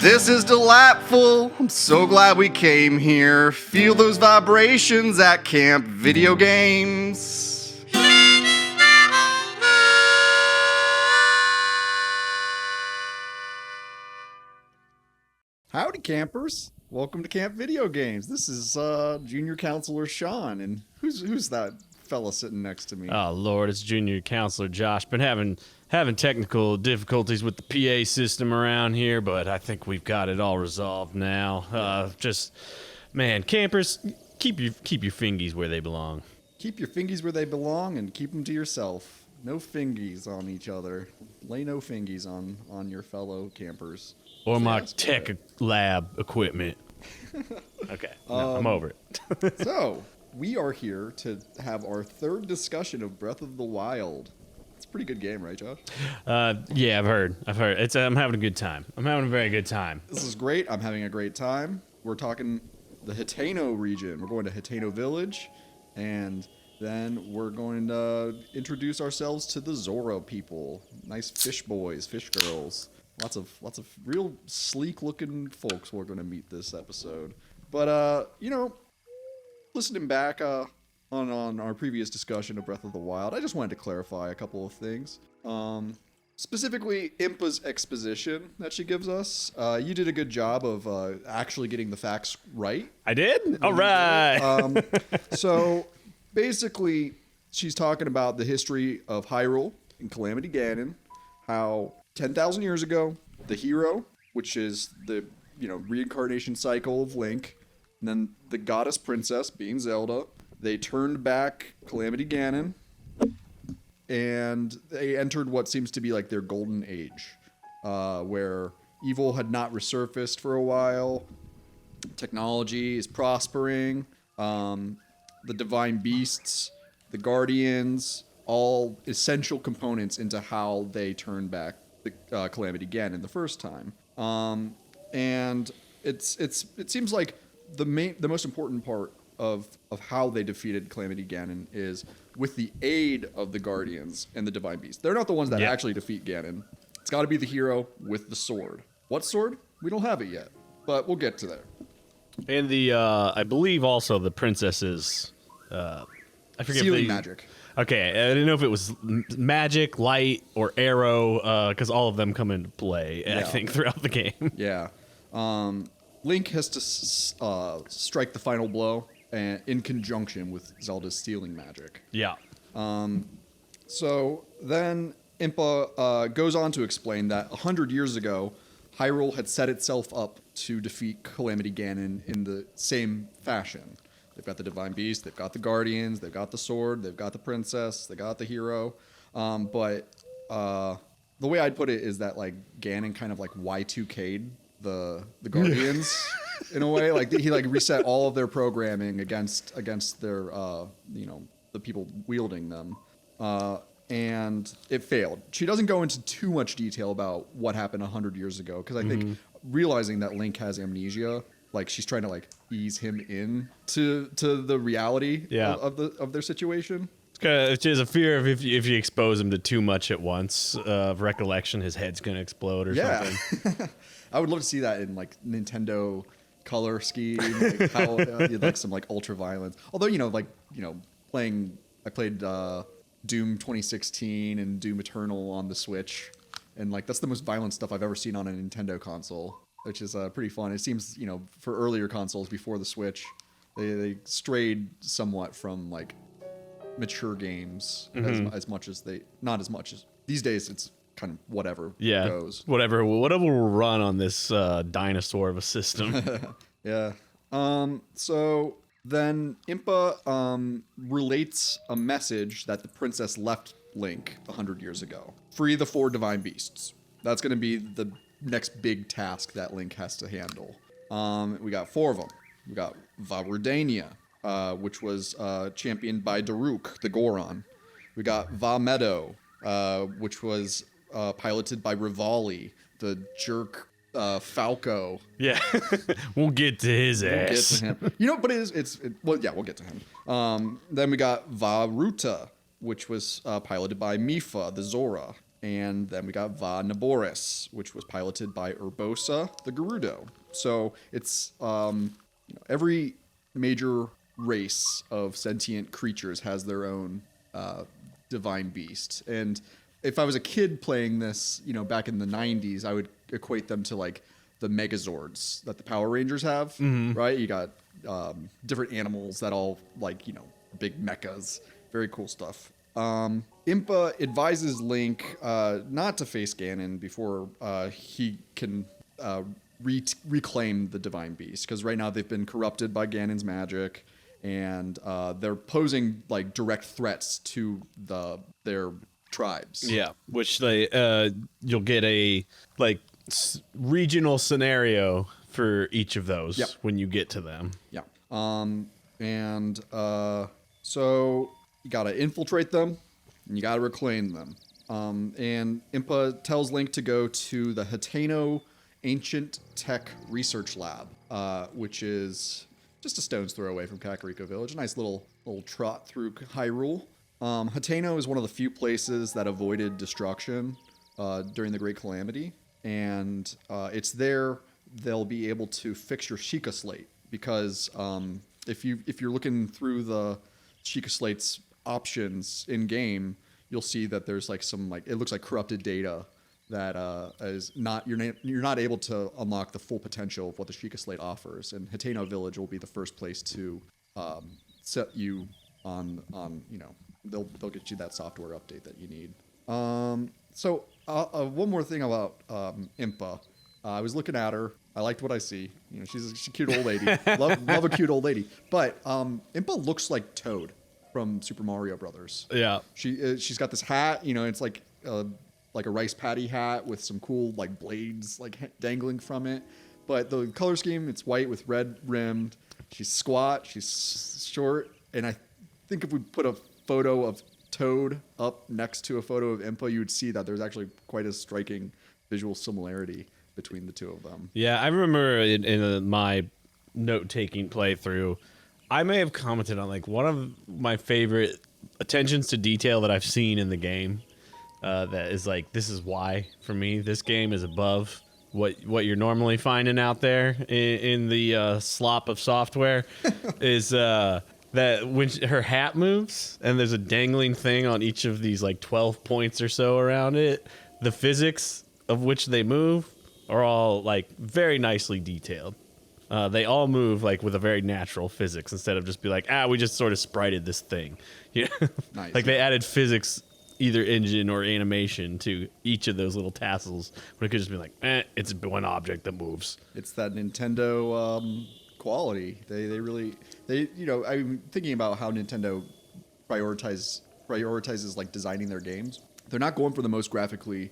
This is delightful. I'm so glad we came here. Feel those vibrations at Camp Video Games. Howdy, campers. Welcome to Camp Video Games. This is Junior Counselor Sean, and who's that fella sitting next to me? Oh Lord, it's Junior Counselor Josh. Been having technical difficulties with the PA system around here, but I think we've got it all resolved now. Man, campers, keep your fingies where they belong. Keep your fingies where they belong, and keep them to yourself. No fingies on each other. Lay no fingies on your fellow campers. Or my tech lab equipment. Okay, no, I'm over it. So, we are here to have our third discussion of Breath of the Wild. It's a pretty good game, right, Josh? Yeah, I've heard. I'm having a good time. I'm having a very good time. This is great. I'm having a great time. We're talking the Hitano region. We're going to Hitano Village, and then we're going to introduce ourselves to the Zora people. Nice fish boys, fish girls. Lots of real sleek-looking folks we're going to meet this episode. But, listening back on our previous discussion of Breath of the Wild, I just wanted to clarify a couple of things. Specifically, Impa's exposition that she gives us. You did a good job of actually getting the facts right. I did? All right. So, basically, she's talking about the history of Hyrule and Calamity Ganon, how 10,000 years ago, the hero, which is the reincarnation cycle of Link, and then the goddess princess, being Zelda, they turned back Calamity Ganon, and they entered what seems to be like their golden age, where evil had not resurfaced for a while, technology is prospering, the divine beasts, the guardians, all essential components into how they turned back the Calamity Ganon the first time, and it seems like the most important part of how they defeated Calamity Ganon is with the aid of the Guardians and the Divine Beast. They're not the ones that actually defeat Ganon. It's got to be the hero with the sword. What sword? We don't have it yet, but we'll get to there. And the I believe also the princess's I forget sealing magic. Okay, I didn't know if it was magic, light, or arrow, because all of them come into play, I think, throughout the game. Yeah. Link has to strike the final blow in conjunction with Zelda's sealing magic. Yeah. So then Impa goes on to explain that 100 years ago, Hyrule had set itself up to defeat Calamity Ganon in the same fashion. They've got the Divine Beast, they've got the Guardians, they've got the sword, they've got the princess, they got the hero. But the way I'd put it is that like Ganon kind of like Y2K'd the Guardians in a way. Like he like reset all of their programming against their the people wielding them. And it failed. She doesn't go into too much detail about what happened 100 years ago because I think realizing that Link has amnesia, like she's trying to like ease him in to the reality of their situation. It's just a fear of if you expose him to too much at once of recollection, his head's gonna explode or something. I would love to see that in like Nintendo color scheme, like how like some like ultra violence. Although I played Doom 2016 and Doom Eternal on the Switch, and like that's the most violent stuff I've ever seen on a Nintendo console, which is pretty fun. It seems, for earlier consoles before the Switch, they strayed somewhat from like mature games as much as not as much as these days. It's kind of whatever goes. Whatever will run on this dinosaur of a system. Yeah. So then Impa relates a message that the princess left Link 100 years ago. Free the 4 divine beasts. That's going to be the next big task that Link has to handle. We got 4 of them. We got Vah Ruta, which was championed by Daruk, the Goron. We got Vah Meadow, which was piloted by Rivali, the jerk Falco. Yeah, we'll get to his ass. We'll get to him. But we'll get to him. Then we got Vah Ruta, which was piloted by Mipha, the Zora. And then we got Vah which was piloted by Urbosa the Gerudo. So it's every major race of sentient creatures has their own divine beast. And if I was a kid playing this, back in the 90s, I would equate them to like the Megazords that the Power Rangers have, right? You got different animals that all big mechas, very cool stuff. Impa advises Link not to face Ganon before he can reclaim the divine beast, because right now they've been corrupted by Ganon's magic, and they're posing like direct threats to their tribes. Yeah, which they you'll get a regional scenario for each of those when you get to them. Yeah. So you gotta infiltrate them, and you gotta reclaim them. And Impa tells Link to go to the Hateno Ancient Tech Research Lab, which is just a stone's throw away from Kakariko Village. A nice little trot through Hyrule. Hateno is one of the few places that avoided destruction during the Great Calamity, and it's there they'll be able to fix your Sheikah Slate, because if you're looking through the Sheikah Slate's options in game, you'll see that there's some it looks like corrupted data that is not you're not able to unlock the full potential of what the Sheikah Slate offers, and Hateno Village will be the first place to set you on they'll get you that software update that you need. So one more thing about Impa. I was looking at her. I liked what I see. She's a cute old lady. love a cute old lady. But Impa looks like Toad from Super Mario Brothers. Yeah. She's got this hat. It's like a rice patty hat with some cool blades dangling from it. But the color scheme, it's white with red rimmed. She's squat. She's short. And I think if we put a photo of Toad up next to a photo of Impa, you would see that there's actually quite a striking visual similarity between the two of them. Yeah, I remember in my note-taking playthrough, I may have commented on one of my favorite attentions to detail that I've seen in the game. That is this is why for me this game is above what you're normally finding out there in the slop of software. Is that when her hat moves and there's a dangling thing on each of these 12 points or so around it, the physics of which they move are all very nicely detailed. They all move with a very natural physics, instead of just be we just sort of sprited this thing. Nice. They added physics, either engine or animation, to each of those little tassels, but it could just be it's one object that moves. It's that Nintendo quality. They really I'm thinking about how Nintendo prioritizes designing their games. They're not going for the most graphically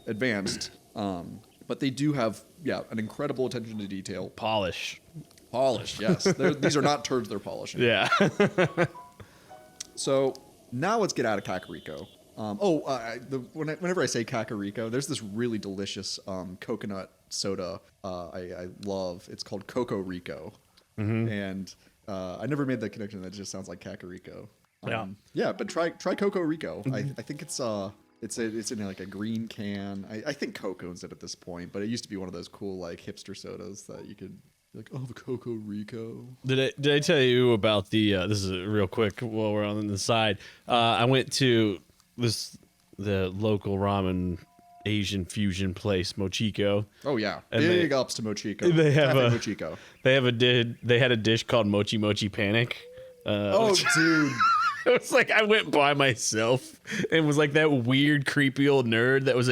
advanced, but they do have an incredible attention to detail. Polish, yes. These are not turds they're polishing. Yeah. So now let's get out of Kakariko. Whenever I say Kakariko, there's this really delicious coconut soda I love. It's called Coco Rico, and I never made that connection. That just sounds like Kakariko. But try Coco Rico. I think it's in a green can. I think Coke owns it at this point, but it used to be one of those cool hipster sodas that you could be the Coco Rico. Did I tell you about the this is real quick while we're on the side. I went to the local ramen Asian fusion place, Mochiko. Oh yeah, and big ups to Mochiko. They have Mochiko. They had a dish called Mochi Mochi Panic. Dude. It was I went by myself and was that weird, creepy old nerd that was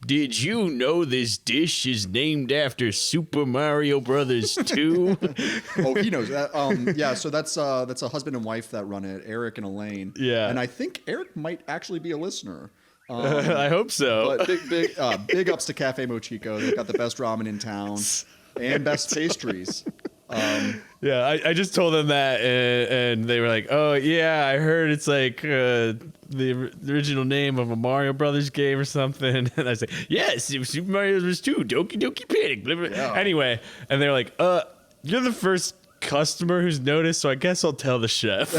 did you know this dish is named after Super Mario Brothers 2? Oh, he knows that. So that's a husband and wife that run it, Eric and Elaine. Yeah. And I think Eric might actually be a listener. I hope so. But big ups to Cafe Mochiko. They've got the best ramen in town and best pastries. I just told them that, and they were oh yeah, I heard it's the original name of a Mario Brothers game or something. And I said, yes, it was Super Mario Brothers 2, Doki Doki Panic. Blah, blah. Yeah. Anyway, and they're you're the first customer who's noticed, so I guess I'll tell the chef.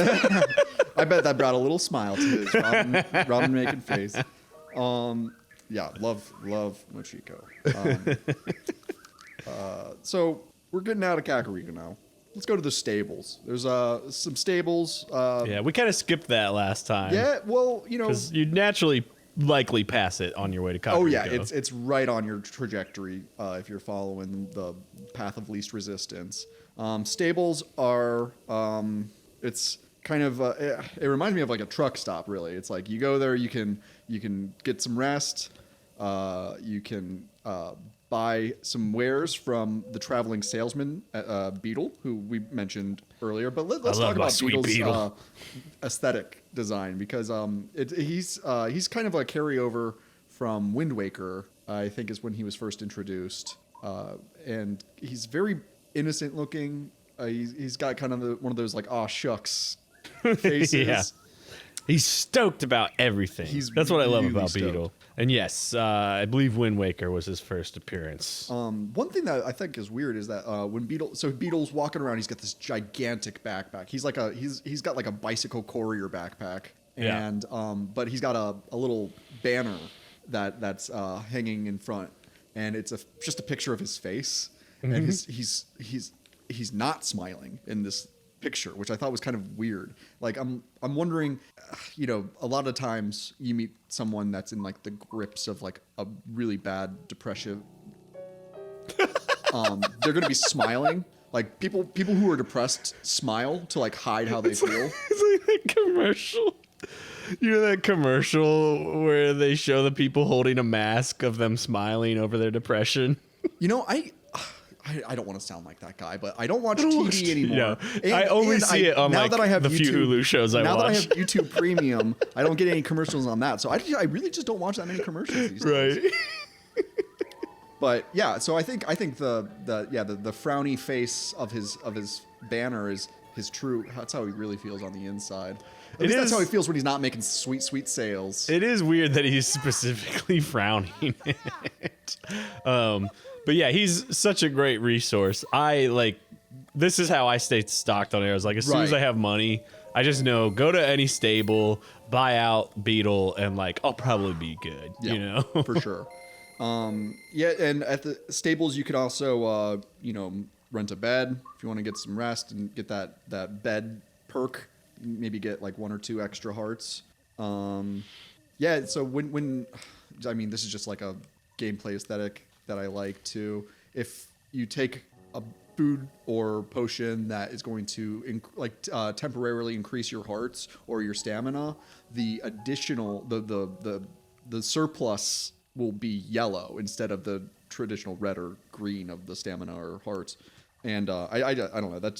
I bet that brought a little smile to his ramen making face. Yeah, love Mochiko. So we're getting out of Kakariko now. Let's go to the stables. There's some stables. Yeah, we kind of skipped that last time. Yeah, well, you know, because you'd naturally likely pass it on your way to Kakariko. oh yeah, it's right on your trajectory if you're following the path of least resistance. Stables are it's kind of it reminds me of like a truck stop. Really, it's like you go there, you can get some rest, you can buy some wares from the traveling salesman Beetle, who we mentioned earlier. But let's talk about Beetle's aesthetic design, because he's kind of a carryover from Wind Waker. I think is when he was first introduced, and he's very innocent looking. He's got kind of one of those like aw shucks faces. Yeah. He's stoked about everything. That's what I love about stoked. Beetle. And yes, I believe Wind Waker was his first appearance. One thing that I think is weird is that when Beetle's walking around, he's got this gigantic backpack. He's got like a bicycle courier backpack, and but he's got a little banner that's hanging in front, and it's just a picture of his face, and he's not smiling in this picture, which I thought was kind of weird. Like I'm wondering, you know, a lot of times you meet someone that's in like the grips of like a really bad depression. They're gonna be smiling. Like people who are depressed smile to like hide how they feel. It's like that commercial. You know that commercial where they show the people holding a mask of them smiling over their depression? You know, I don't want to sound like that guy, but I don't watch TV anymore. Yeah. I only see it on now like that I have the few Hulu shows I watch. Now that I have YouTube Premium, I don't get any commercials on that. So I really just don't watch that many commercials these days. Right. But yeah, so I think the frowny face of his banner is his true. That's how he really feels on the inside. At least that's how he feels when he's not making sweet sales. It is weird that he's specifically frowning it. But yeah, he's such a great resource. This is how I stay stocked on arrows. Like as soon as I have money, I just know go to any stable, buy out Beetle, and like I'll probably be good. Yeah, you know, for sure. Yeah, and at the stables you could also rent a bed if you want to get some rest and get that bed perk. Maybe get like 1 or 2 extra hearts. Yeah, so when I mean this is just like a gameplay aesthetic that I like too. If you take a food or potion that is going to temporarily increase your hearts or your stamina, the additional the surplus will be yellow instead of the traditional red or green of the stamina or hearts. And I don't know.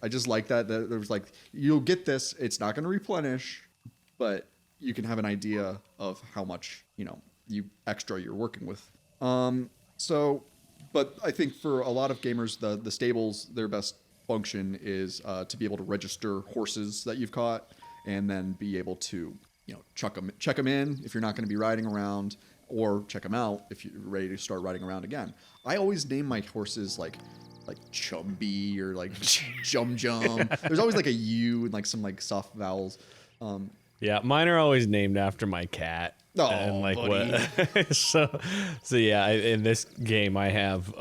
I just like that. There was like you'll get this. It's not going to replenish, but you can have an idea of how much extra you're working with. But I think for a lot of gamers, the stables, their best function is to be able to register horses that you've caught, and then be able to check them in if you're not going to be riding around, or check them out if you're ready to start riding around again. I always name my horses like Chumby or like Jum Jum. There's always like a U and like some like soft vowels. Yeah, mine are always named after my cat. Oh, and like buddy. what? so yeah, in this game I have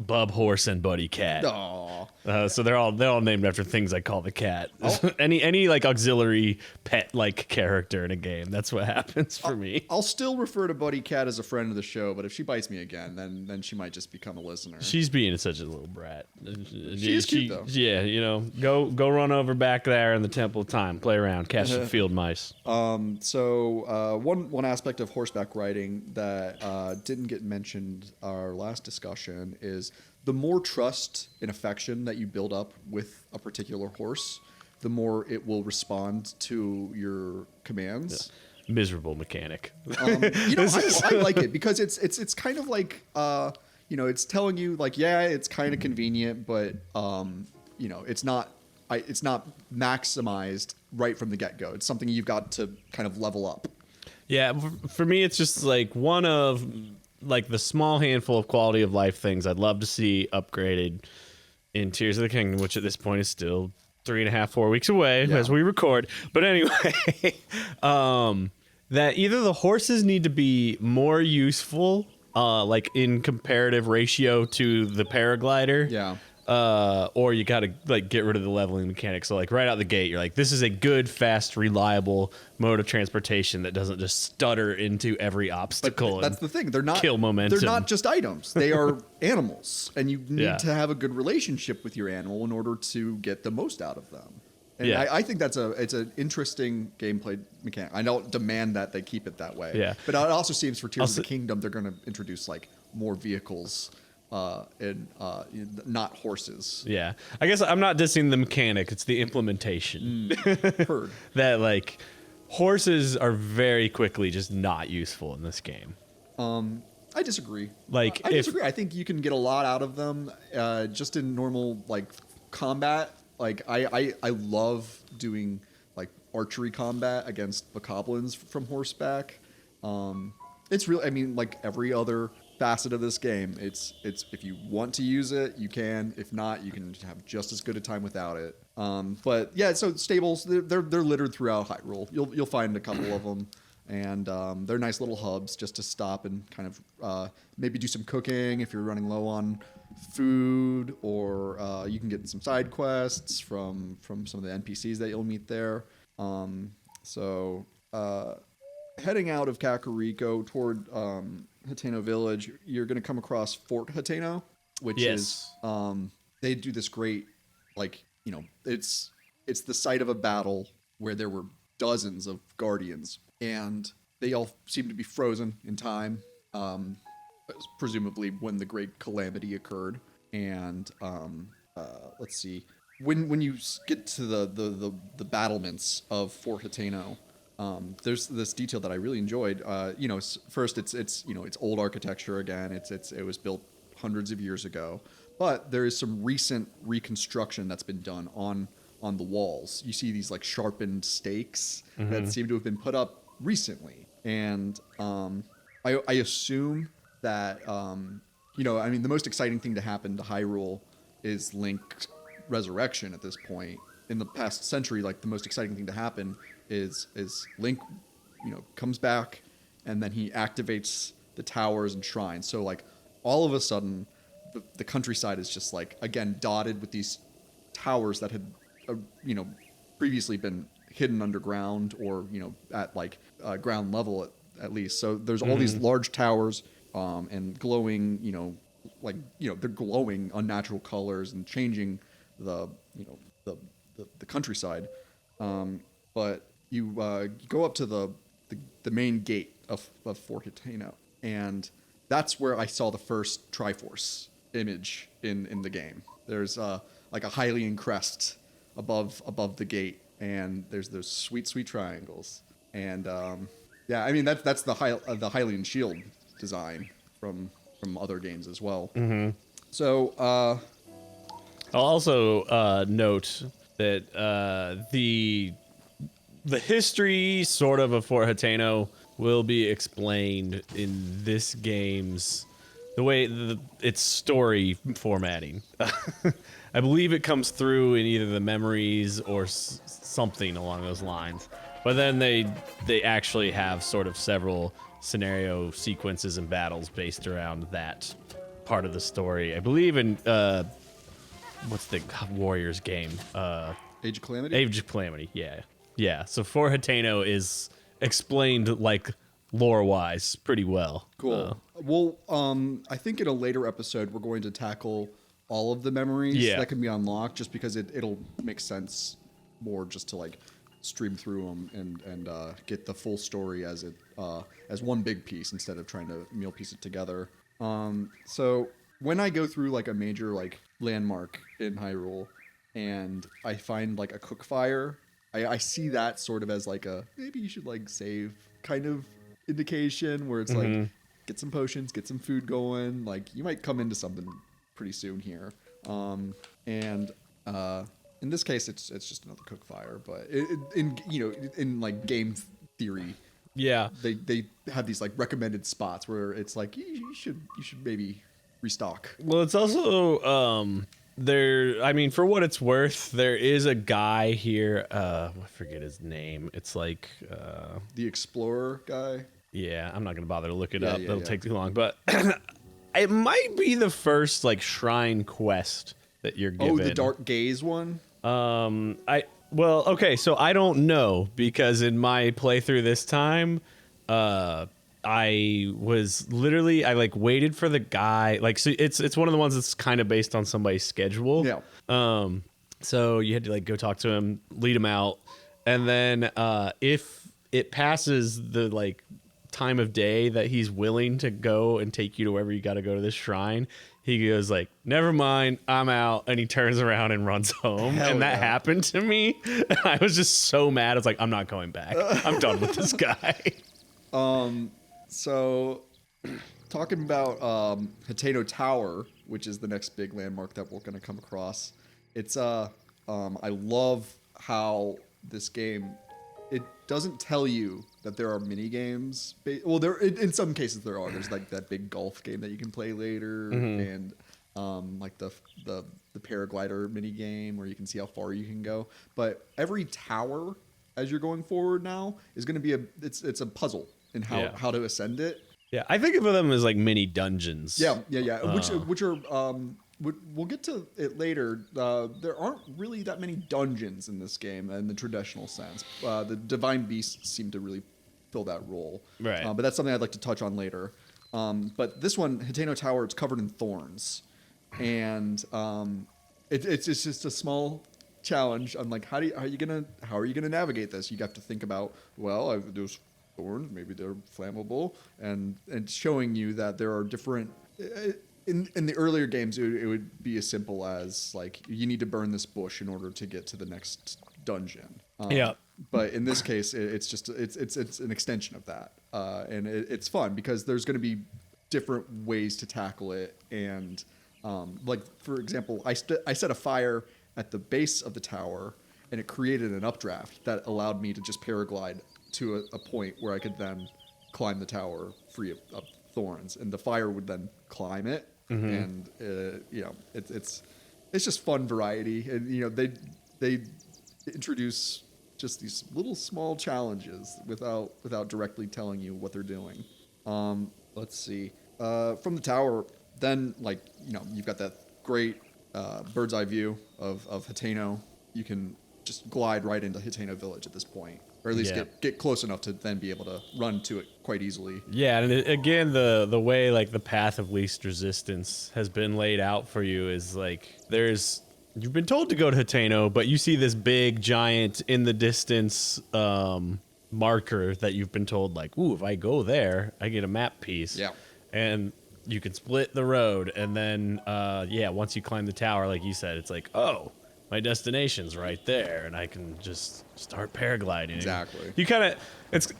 Bub Horse and Buddy Cat. Aw. So they're all named after things I call the cat. Any like auxiliary pet like character in a game. That's what happens for me. I'll still refer to Buddy Cat as a friend of the show, but if she bites me again, then she might just become a listener. She's being such a little brat. She is cute though. Yeah, go run over back there in the Temple of Time, play around, catch some field mice. So one aspect of horseback riding that didn't get mentioned our last discussion is the more trust and affection that you build up with a particular horse, the more it will respond to your commands. Yeah. Miserable mechanic. I like it because it's kind of like it's telling you like, yeah, it's kind of convenient, but it's not maximized right from the get-go. It's something you've got to kind of level up. Yeah, for me it's just like one of like the small handful of quality of life things I'd love to see upgraded in Tears of the Kingdom, which at this point is still 3.5-4 weeks away as we record. But anyway, that either the horses need to be more useful, like in comparative ratio to the paraglider. Yeah. Or you gotta like get rid of the leveling mechanic. So like right out the gate, you're like, this is a good, fast, reliable mode of transportation that doesn't just stutter into every obstacle. That's the thing. They're not kill momentum. They're not just items. They are animals, and you need Yeah. to have a good relationship with your animal in order to get the most out of them. And Yeah. I think it's an interesting gameplay mechanic. I don't demand that they keep it that way. Yeah. But it also seems for Tears of the Kingdom, they're going to introduce like more vehicles and not horses. Yeah, I guess I'm not dissing the mechanic; it's the implementation. Heard. That like horses are very quickly just not useful in this game. I disagree. Like, I disagree. I think you can get a lot out of them just in normal like combat. Like I love doing like archery combat against bokoblins from horseback. It's really, I mean, like every other facet of this game, it's if you want to use it, you can. If not, you can have just as good a time without it. But yeah, so stables, they're littered throughout Hyrule. You'll find a couple of them. And they're nice little hubs just to stop and kind of maybe do some cooking if you're running low on food, or you can get some side quests from some of the NPCs that you'll meet there. So heading out of Kakariko toward Hateno Village, you're going to come across Fort Hateno, which is they do this great, like, you know, it's the site of a battle where there were dozens of guardians, and they all seem to be frozen in time, presumably when the Great Calamity occurred. And let's see, when you get to the battlements of Fort Hateno, there's this detail that I really enjoyed. You know, first it's you know, it's old architecture again. It was built hundreds of years ago, but there is some recent reconstruction that's been done on the walls. You see these like sharpened stakes that seem to have been put up recently. And I assume that, you know, I mean, the most exciting thing to happen to Hyrule is Link's resurrection at this point. In the past century, like the most exciting thing to happen is Link, you know, comes back and then he activates the towers and shrines. So like all of a sudden the countryside is just like, again, dotted with these towers that had you know, previously been hidden underground, or, you know, at like ground level at least. So there's all these large towers and glowing, you know, like, you know, they're glowing unnatural colors and changing the, you know, the countryside. But you go up to the main gate of Fort Hateno, and that's where I saw the first Triforce image in the game. There's like a Hylian crest above the gate, and there's those sweet triangles. And yeah, I mean that's the Hylian shield design from other games as well. So I'll also note that the history sort of Fort Hateno will be explained in this game's the way its story formatting. I believe it comes through in either the memories or something along those lines. But then they actually have sort of several scenario sequences and battles based around that part of the story. I believe in what's the Warriors game? Age of Calamity? Age of Calamity, yeah. Yeah, so Fort Hateno is explained like lore-wise pretty well. Cool. Well, I think in a later episode we're going to tackle all of the memories that can be unlocked, just because it'll make sense more just to like stream through them and get the full story as one big piece instead of trying to meal piece it together. So when I go through like a major like landmark in Hyrule and I find like a cook fire, I see that sort of as like a maybe you should like save kind of indication, where it's like get some potions, get some food going, like you might come into something pretty soon here. And in this case it's just another cook fire, but in like game theory, they have these like recommended spots where it's like you should maybe restock. Well, it's also I mean, for what it's worth, there is a guy here. I forget his name. It's like, The Explorer guy. yeah, I'm not gonna bother to look it Yeah, up. yeah, That'll yeah. take too long. But it might be the first like shrine quest that you're given. Oh, the Dark Gaze one. Well, okay, so I don't know because in my playthrough this time, I was literally I like waited for the guy. Like, so it's one of the ones that's kind of based on somebody's schedule. Yeah. So you had to like go talk to him, lead him out, and then if it passes the like time of day that he's willing to go and take you to wherever you got to go to this shrine, he goes like, never mind, I'm out, and he turns around and runs home. Hell and that yeah. happened to me. And I was just so mad. I was like, I'm not going back. I'm done with this guy. So, talking about Hateno Tower, which is the next big landmark that we're going to come across. It's I love how this game, it doesn't tell you that there are mini games. Well, in some cases there are. There's like that big golf game that you can play later, and like the paraglider mini game where you can see how far you can go. But every tower, as you're going forward now, is going to be it's a puzzle in how to ascend it. Yeah, I think of them as like mini dungeons. Yeah. Which are we'll get to it later. There aren't really that many dungeons in this game in the traditional sense. The divine beasts seem to really fill that role. Right. But that's something I'd like to touch on later. But this one, Hateno Tower, it's covered in thorns, and it's just a small challenge. I'm like, how are you gonna navigate this? You have to think about, well, there's thorns, maybe they're flammable, and showing you that there are different. In the earlier games, it would be as simple as like you need to burn this bush in order to get to the next dungeon. Yeah. But in this case, it's just it's an extension of that, and it's fun because there's going to be different ways to tackle it. And like for example, I set a fire at the base of the tower, and it created an updraft that allowed me to just paraglide to a point where I could then climb the tower free of thorns, and the fire would then climb it. And it's just fun variety, and they introduce just these little small challenges without directly telling you what they're doing. Let's see. From the tower, then you've got that great bird's eye view of Hateno. You can just glide right into Hateno village at this point, or at least get close enough to then be able to run to it quite easily. Yeah, and again, the way like the path of least resistance has been laid out for you is like you've been told to go to Hateno, but you see this big giant in the distance marker that you've been told like, ooh, if I go there, I get a map piece. Yeah. And you can split the road, and then once you climb the tower, like you said, it's like, oh, my destination's right there, and I can just start paragliding. Exactly. It's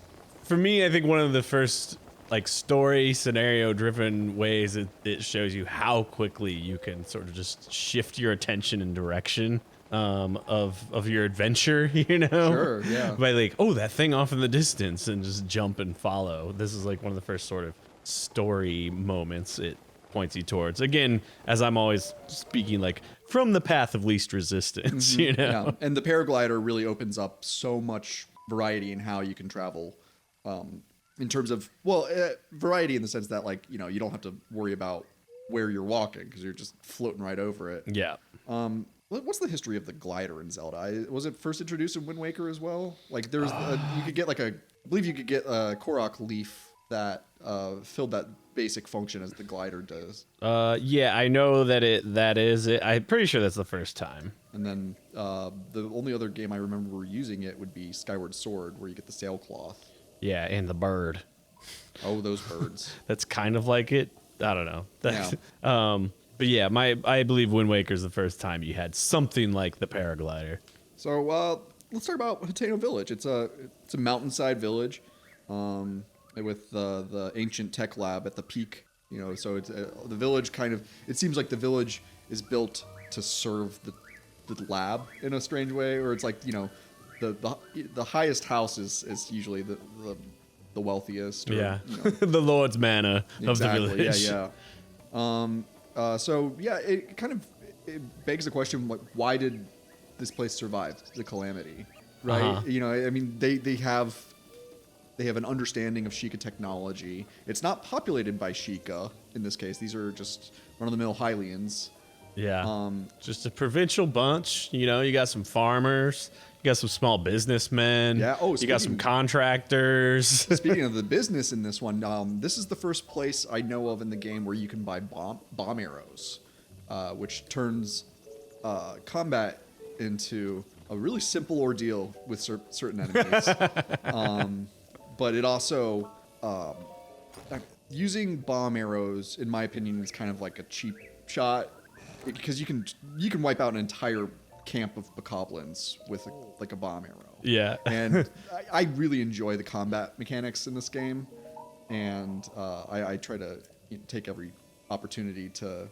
for me, I think one of the first like story scenario driven ways it shows you how quickly you can sort of just shift your attention and direction of your adventure, Sure, yeah. by like, oh, that thing off in the distance, and just jump and follow. This is like one of the first sort of story moments it points you towards. Again, as I'm always speaking, like from the path of least resistance, Yeah, and the paraglider really opens up so much variety in how you can travel. In terms of variety in the sense that like you don't have to worry about where you're walking because you're just floating right over it. Yeah. What's the history of the glider in Zelda? Was it first introduced in Wind Waker as well? Like there's you could get I believe you could get a Korok leaf that filled that basic function as the glider does. Yeah, I know that is it. I'm pretty sure that's the first time. And then the only other game I remember using it would be Skyward Sword, where you get the sailcloth. Yeah, and the bird. Oh, those birds. That's kind of like it. I don't know. Yeah. But yeah, I believe Wind Waker's the first time you had something like the paraglider. So let's talk about Hateno Village. It's a mountainside village, with the ancient tech lab at the peak. So it's the village kind of. It seems like the village is built to serve the lab in a strange way, or it's like the highest house is usually the wealthiest. Or, the Lord's manor of the exactly, village. Yeah. So yeah, it kind of it begs the question, like, why did this place survive the calamity? Right? Uh-huh. You know, I mean, they have an understanding of Sheikah technology. It's not populated by Sheikah in this case. These are just run-of-the-mill Hylians. Yeah. Just a provincial bunch. You know, you got some farmers, you got some small businessmen. Yeah. Oh, you got some contractors. Speaking of the business in this one, this is the first place I know of in the game where you can buy bomb arrows, which turns combat into a really simple ordeal with certain enemies. But it also using bomb arrows, in my opinion, is kind of like a cheap shot because you can wipe out an entire camp of bokoblins with like a bomb arrow. Yeah. And I really enjoy the combat mechanics in this game, and I try to take every opportunity to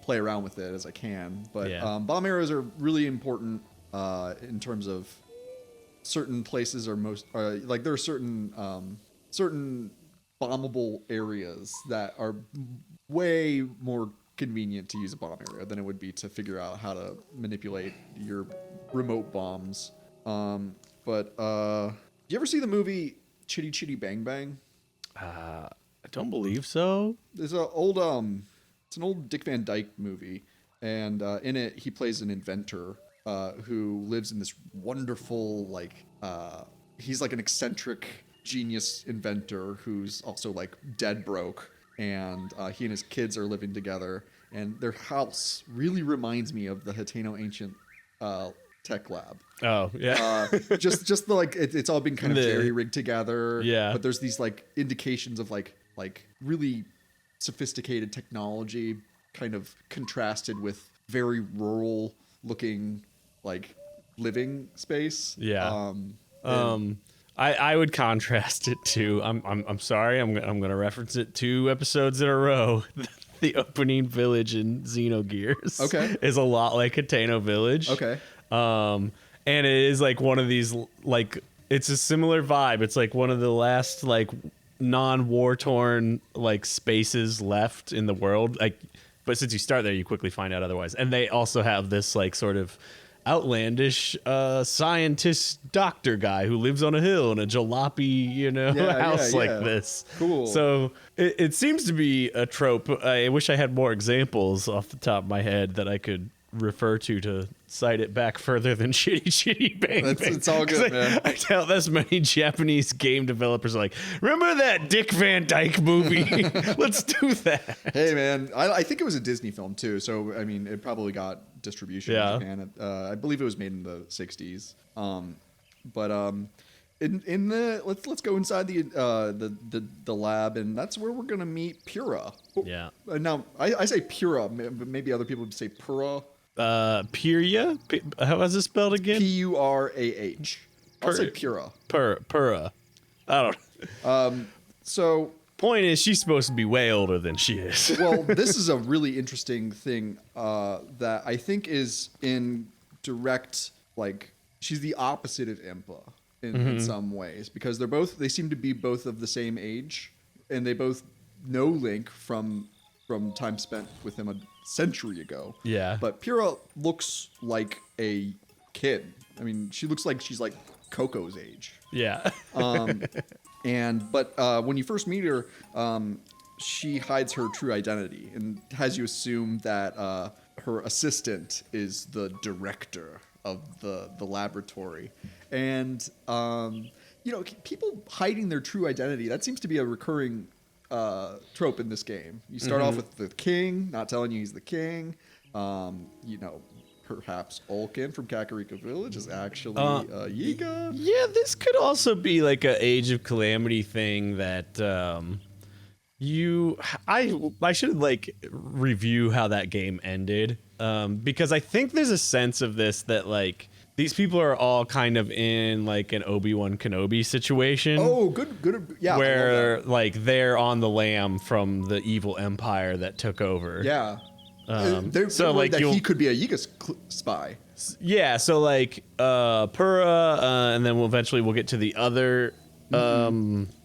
play around with it as I can. But bomb arrows are really important in terms of certain places are most like there are certain bombable areas that are way more convenient to use a bomb arrow than it would be to figure out how to manipulate your remote bombs. But you ever see the movie Chitty Chitty Bang Bang? I don't believe so. There's an old Dick Van Dyke movie, and in it he plays an inventor who lives in this wonderful, like, he's like an eccentric genius inventor who's also like dead broke, and he and his kids are living together, and their house really reminds me of the Hateno Ancient tech lab. Oh yeah. just the, like it's all been kind of jerry rigged together. Yeah. But there's these like indications of like really sophisticated technology, kind of contrasted with very rural looking like living space. Yeah. I would contrast it to I'm sorry, I'm gonna reference it 2 episodes in a row. The opening village in Xenogears is a lot like Hateno Village. Okay. And it is like one of these, like, it's a similar vibe. It's like one of the last like non-war torn like spaces left in the world. Like, but since you start there, you quickly find out otherwise. And they also have this like sort of outlandish scientist doctor guy who lives on a hill in a jalopy, house like this. Cool. So it seems to be a trope. I wish I had more examples off the top of my head that I could refer to cite it back further than Chitty Chitty Bang Bang. It's all good, man. I doubt as many Japanese game developers are like, remember that Dick Van Dyke movie? Let's do that. Hey, man, I think it was a Disney film too, so I mean, it probably got distribution in Japan. I believe it was made in the '60s. In the let's go inside the lab, and that's where we're gonna meet Pura. Yeah. Now I say Pura, but maybe other people would say Pura. Puria? How is it spelled again? Purah. I'll say Pura. Pura. I don't. So point is, she's supposed to be way older than she is. Well, this is a really interesting thing that I think is in direct, like, she's the opposite of Impa in some ways, because they seem to be both of the same age, and they both know Link from time spent with him a century ago. Yeah. But Pura looks like a kid. I mean, she looks like she's like Coco's age. Yeah. But when you first meet her, she hides her true identity and has you assume that her assistant is the director of the laboratory. And people hiding their true identity, that seems to be a recurring trope in this game. You start off with the king, not telling you he's the king. Perhaps Ulkin from Kakariko Village is actually Yiga. Yeah, this could also be like a Age of Calamity thing that I should like review how that game ended, because I think there's a sense of this that like these people are all kind of in like an Obi-Wan Kenobi situation. Oh, good, yeah. Where like they're on the lam from the evil empire that took over. Yeah. They're so like that he could be a Yiga spy. Yeah. So like Pura, and then we'll get to the other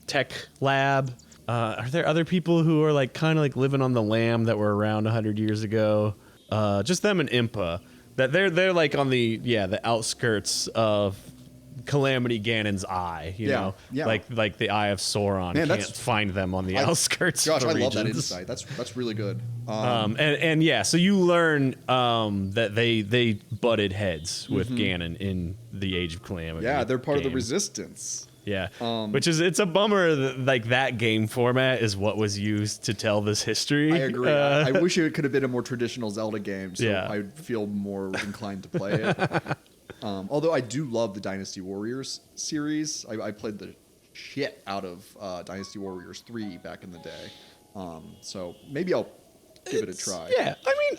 tech lab. Are there other people who are like kind of like living on the lam that were around 100 years ago? just them and Impa, that they're like on the outskirts of Calamity Ganon's eye, you know, like the Eye of Sauron. Man, can't find them on the outskirts. Gosh, of the I love that regions. insight. That's really good. And yeah, so you learn that they butted heads with Ganon in the Age of Calamity. Yeah, they're part of the game. Resistance. Yeah, it's a bummer that like that game format is what was used to tell this history. I agree. I wish it could have been a more traditional Zelda game, so Yeah. I'd feel more inclined to play it. Although I do love the Dynasty Warriors series. I played the shit out of Dynasty Warriors 3 back in the day. So maybe I'll give it a try. Yeah, I mean,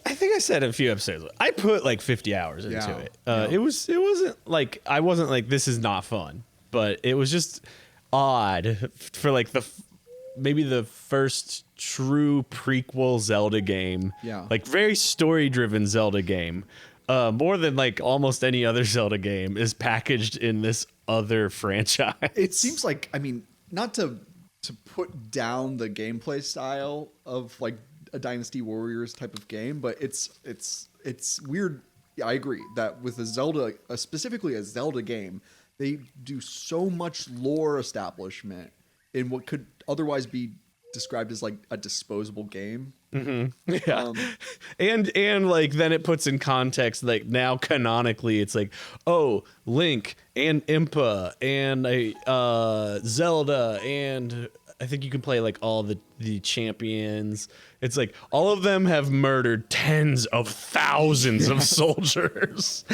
I think I said a few episodes. I put like 50 hours into it. It wasn't like I wasn't like this is not fun, but it was just odd for like maybe the first true prequel Zelda game. Yeah, like very story driven Zelda game. More than like almost any other Zelda game is packaged in this other franchise. It seems like, I mean, not to put down the gameplay style of like a Dynasty Warriors type of game, but it's weird. Yeah, I agree that with a Zelda, specifically a Zelda game, they do so much lore establishment in what could otherwise be described as like a disposable game. Mm-hmm. Yeah. And like then it puts in context, like now canonically it's like, oh, Link and Impa and Zelda, and I think you can play like all the champions. It's like all of them have murdered tens of thousands of soldiers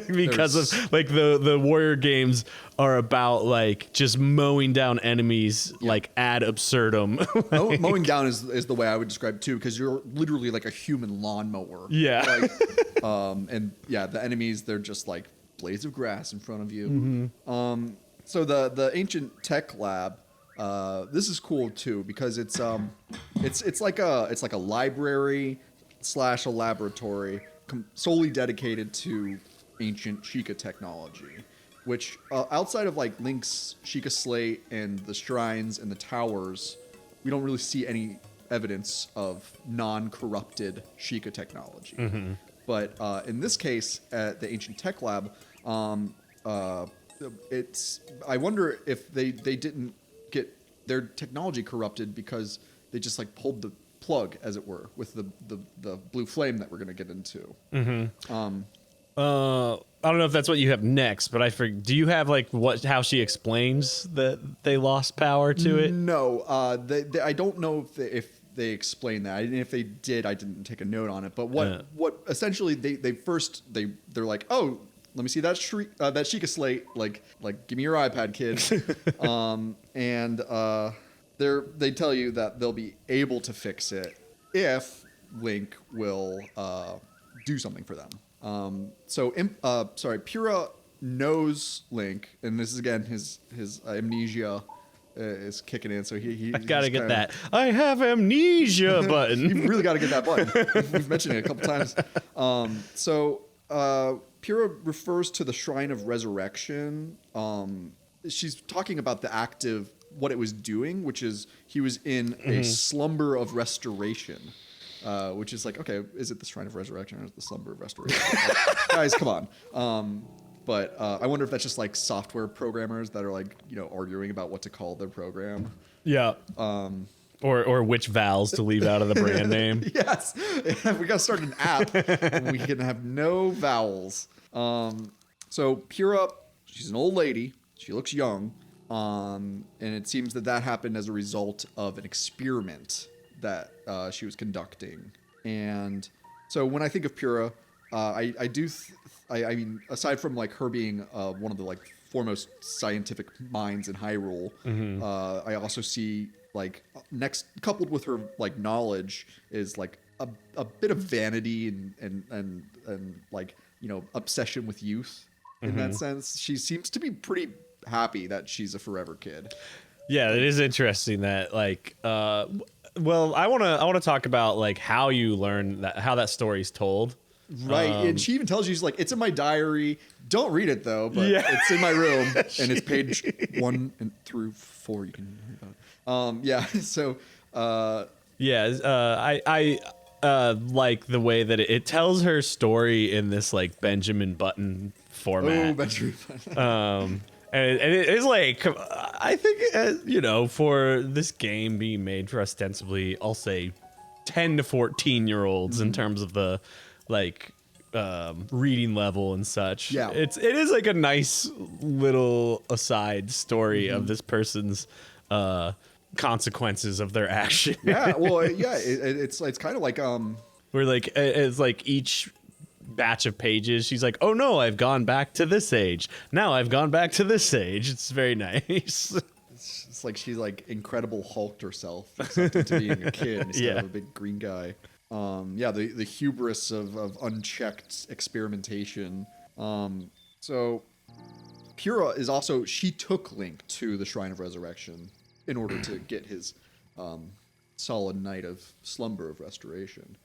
because of like the warrior games are about like just mowing down enemies like ad absurdum. Mowing down is the way I would describe it too, because you're literally like a human lawnmower. Yeah. Like, and yeah, the enemies, they're just like blades of grass in front of you. Mm-hmm. So the ancient tech lab. This is cool too because it's like a library / a laboratory solely dedicated to ancient Sheikah technology, which outside of like Link's Sheikah slate and the shrines and the towers, we don't really see any evidence of non-corrupted Sheikah technology. Mm-hmm. But in this case, at the ancient tech lab, I wonder if they didn't get their technology corrupted because they just like pulled the plug, as it were, with the blue flame that we're going to get into. Mm-hmm. I don't know if that's what you have next, but do you have like how she explains that they lost power to it? No, I don't know if they explain that. And if they did, I didn't take a note on it. But what essentially they're like, oh, let me see that Sheikah slate. Like, give me your iPad, kid. They tell you that they'll be able to fix it if Link will do something for them. Pyrrha knows Link, and this is again his amnesia is kicking in. So he I gotta get that I have amnesia button. You really gotta get that button. We've mentioned it a couple times. Pyrrha refers to the Shrine of Resurrection. She's talking about the act of what it was doing, which is he was in a slumber of restoration, which is like, okay, is it the Shrine of Resurrection or is it the slumber of restoration? Guys, come on. But I wonder if that's just like software programmers that are like, arguing about what to call their program. Yeah. Or which vowels to leave out of the brand name. Yes. We got to start an app and we can have no vowels. So Pyrrha, she's an old lady. She looks young. And it seems that happened as a result of an experiment that she was conducting. And so when I think of Pyrrha, I mean, aside from like her being one of the like foremost scientific minds in Hyrule, I also see like next coupled with her like knowledge is like a bit of vanity and like obsession with youth in that sense. She seems to be pretty happy that she's a forever kid. Yeah, it is interesting that like well, I want to talk about like how you learn that, how that story's told. Right. And she even tells you, she's like, it's in my diary. Don't read it though, but it's in my room and it's page 1 through 4. You can read about it. So, like the way that it tells her story in this like Benjamin Button format. Oh, Benjamin Button. And it is like, I think, for this game being made for ostensibly, I'll say, 10 to 14-year-olds in terms of the like reading level and such. Yeah. It is like a nice little aside story of this person's consequences of their action. Yeah, well, yeah, it's kind of like Where like it's like each batch of pages, she's like, oh no, I've gone back to this age. Now I've gone back to this age. It's very nice. It's like she's like Incredible Hulked herself accepted to being a kid instead of a big green guy. The hubris of unchecked experimentation. So Pyrrha is also, she took Link to the Shrine of Resurrection in order to get his solid night of slumber of restoration.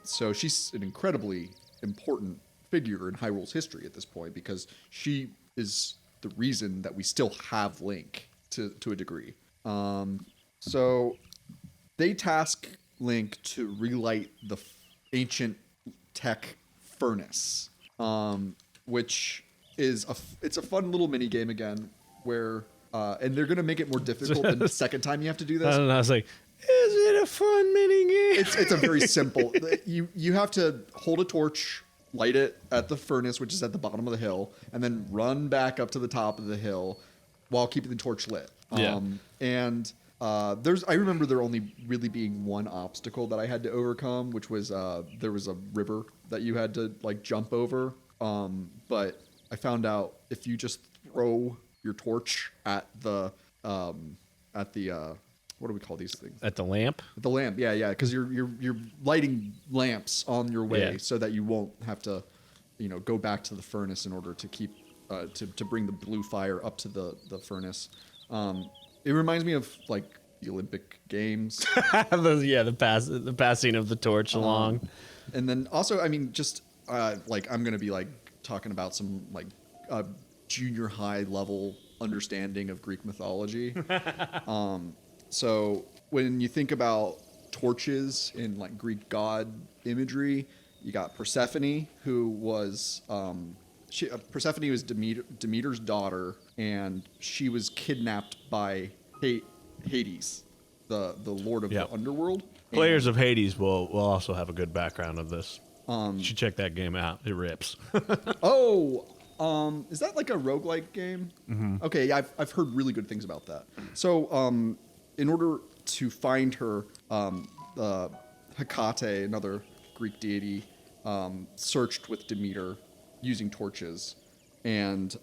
So she's an incredibly important figure in Hyrule's history at this point because she is the reason that we still have Link to a degree. So they task Link to relight the ancient tech furnace, which is it's a fun little mini game again where and they're gonna make it more difficult than the second time you have to do this. I don't know. I was like, is it a fun mini game? It's a very simple. You have to hold a torch, light it at the furnace, which is at the bottom of the hill, and then run back up to the top of the hill while keeping the torch lit. And I remember there only really being one obstacle that I had to overcome, which was there was a river that you had to like jump over. But I found out if you just throw your torch at the what do we call these things? At the lamp? At the lamp, yeah, because you're lighting lamps on your way so that you won't have to, go back to the furnace in order to keep to bring the blue fire up to the furnace. It reminds me of like the Olympic Games. the passing of the torch along. And then also, I mean, just like I'm gonna be like talking about some like junior high level understanding of Greek mythology. So when you think about torches in like Greek god imagery, you got Persephone, who was Persephone was Demeter's daughter, and she was kidnapped by Hades, the lord of the underworld. Players of Hades will also have a good background of this. You should check that game out. It rips. Is that like a roguelike game? Okay, yeah, I've heard really good things about that. So, in order to find her, Hecate, another Greek deity, searched with Demeter using torches, and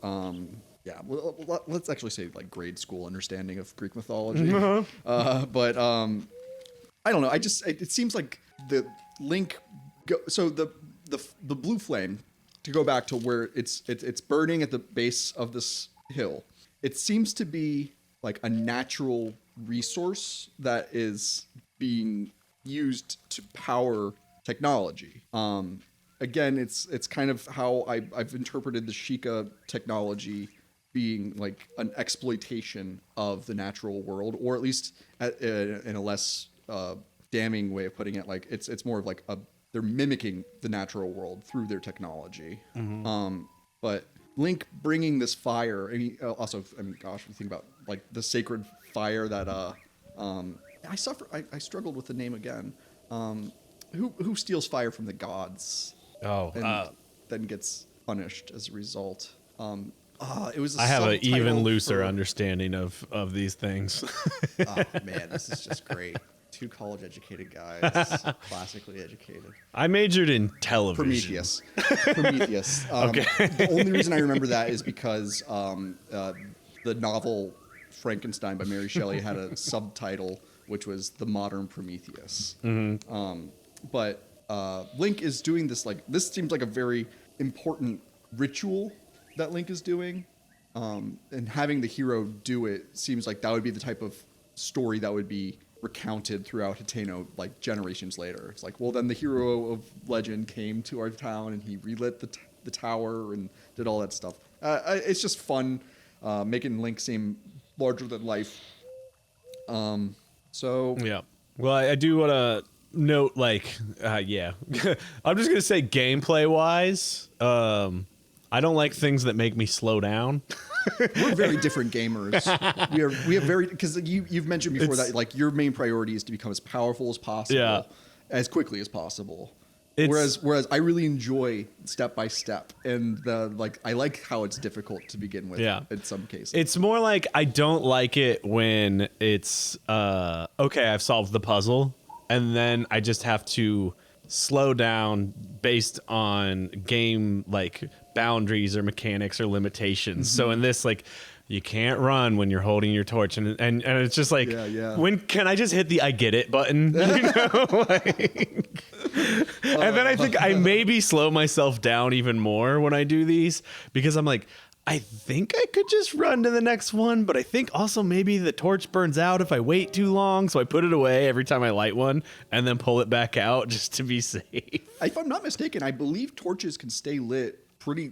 let's actually say like grade school understanding of Greek mythology. But I don't know. It seems like the Link. So the blue flame, to go back to where it's burning at the base of this hill. It seems to be like a natural resource that is being used to power technology. Again, it's kind of how I've interpreted the Sheikah technology being like an exploitation of the natural world, or at least in a less damning way of putting it. Like it's more of like they're mimicking the natural world through their technology. But Link bringing this fire, and also, I mean, gosh, when you think about like the sacred fire that I struggled with the name again. Who steals fire from the gods? And then gets punished as a result. It was. I have an even looser understanding of these things. Oh man, this is just great. Two college-educated guys, classically educated. I majored in television. Prometheus. Okay. The only reason I remember that is because the novel Frankenstein by Mary Shelley had a subtitle which was The Modern Prometheus. But Link is doing this, like, this seems like a very important ritual that Link is doing. And having the hero do it seems like that would be the type of story that would be recounted throughout Hitano, like, generations later. It's like, well, then the hero of legend came to our town and he relit the tower and did all that stuff. It's just fun, making Link seem larger than life. So yeah. Well, I do want to note, like, yeah, I'm just gonna say gameplay wise, I don't like things that make me slow down. We're very different gamers. We have very, because you've mentioned before that like your main priority is to become as powerful as possible, as quickly as possible. Whereas I really enjoy step by step, and I like how it's difficult to begin with. Yeah. In some cases, It's more like I don't like it when it's okay, I've solved the puzzle, and then I just have to slow down based on game like boundaries or mechanics or limitations. So in this, like, you can't run when you're holding your torch, and it's just like, when can I just hit the I get it button? You know, like, and then I think I maybe slow myself down even more when I do these, because I'm like, I think I could just run to the next one, but I think also maybe the torch burns out if I wait too long, so I put it away every time I light one and then pull it back out just to be safe. If I'm not mistaken, I believe torches can stay lit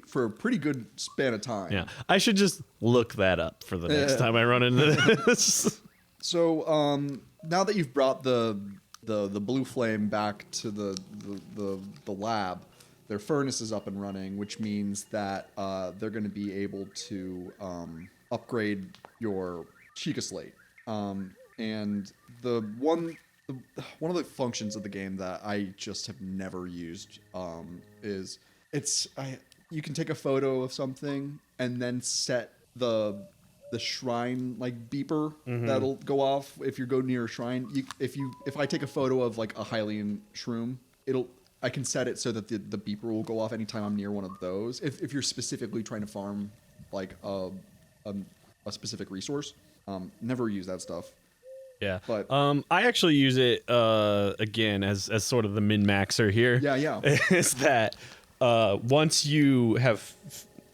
for a pretty good span of time. Yeah, I should just look that up for the next time I run into this. So now that you've brought the blue flame back to the lab, their furnace is up and running, which means that they're going to be able to upgrade your Chica Slate. And one of the functions of the game that I just have never used is you can take a photo of something and then set the shrine like beeper that'll go off if you go near a shrine. If I take a photo of like a Hylian shroom, I can set it so that the beeper will go off anytime I'm near one of those. If you're specifically trying to farm like a specific resource, never use that stuff. Yeah, but I actually use it again as sort of the min-maxer here. Yeah. Is that once you have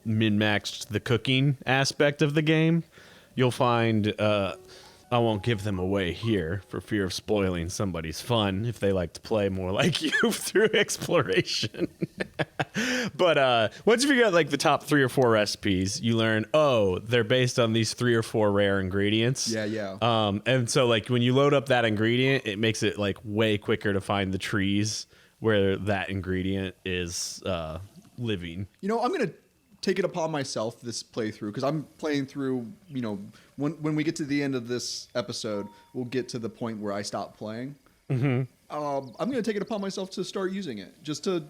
min-maxed the cooking aspect of the game, you'll find I won't give them away here for fear of spoiling somebody's fun if they like to play more like you through exploration. But once you figure out like the top 3 or 4 recipes, you learn, they're based on these 3 or 4 rare ingredients. Yeah. And so like when you load up that ingredient, it makes it like way quicker to find the trees where that ingredient is living. You know, I'm gonna take it upon myself this playthrough, because I'm playing through, you know, when we get to the end of this episode, we'll get to the point where I stop playing. I'm going to take it upon myself to start using it, just to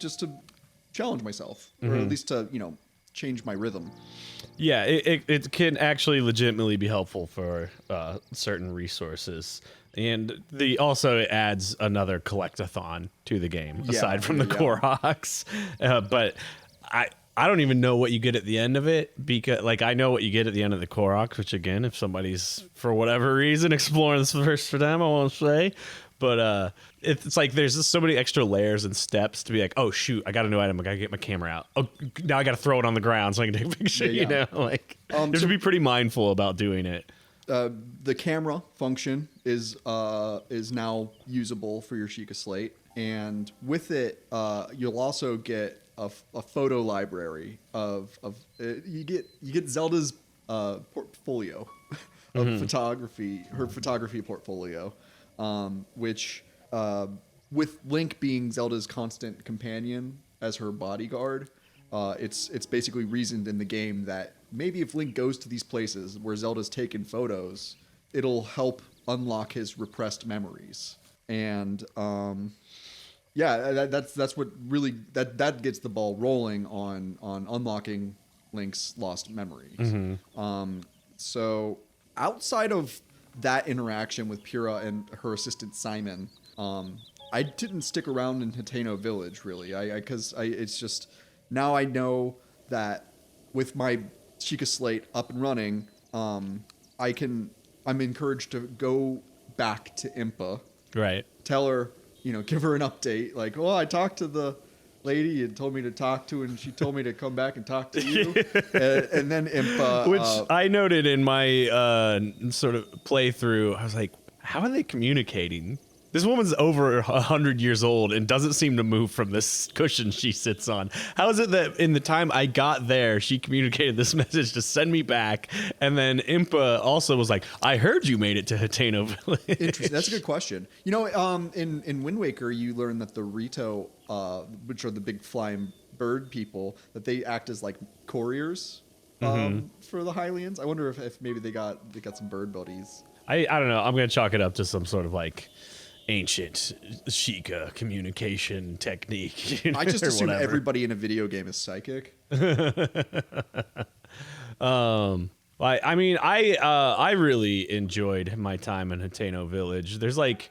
challenge myself, or at least to, you know, change my rhythm. Yeah, it can actually legitimately be helpful for certain resources. And also it adds another collectathon to the game, aside from the Koroks. But I don't even know what you get at the end of it, because like I know what you get at the end of the Koroks, which again, if somebody's for whatever reason exploring this first for them, I won't say. But it's like there's just so many extra layers and steps to be like, oh shoot, I got a new item, I gotta get my camera out. Oh, now I gotta throw it on the ground so I can take a picture. You know, like you have to be pretty mindful about doing it. The camera function is now usable for your Chica Slate, and with it, you'll also get a photo library of you get Zelda's portfolio of photography, her photography portfolio, which with Link being Zelda's constant companion as her bodyguard, it's basically reasoned in the game that maybe if Link goes to these places where Zelda's taken photos, it'll help unlock his repressed memories. And that's what really that gets the ball rolling on unlocking Link's lost memories. So outside of that interaction with Pyrrha and her assistant Simon, I didn't stick around in Hateno Village really. Because it's just now I know that with my Chica Slate up and running, I'm encouraged to go back to Impa. Right. Tell her, you know, give her an update. Like, oh, I talked to the lady and told me to talk to, and she told me to come back and talk to you. And then Impa, which I noted in my sort of playthrough, I was like, how are they communicating? This woman's over 100 years old and doesn't seem to move from this cushion she sits on. How is it that in the time I got there, she communicated this message to send me back, and then Impa also was like, "I heard you made it to Hateno Village." Interesting. That's a good question. You know, in Wind Waker, you learn that the Rito, which are the big flying bird people, that they act as like couriers for the Hylians. I wonder if maybe they got some bird buddies. I don't know. I'm gonna chalk it up to some sort of like ancient Sheikah communication technique. I just assume whatever. everybody in a video game is psychic. I mean, I really enjoyed my time in Hateno Village. There's like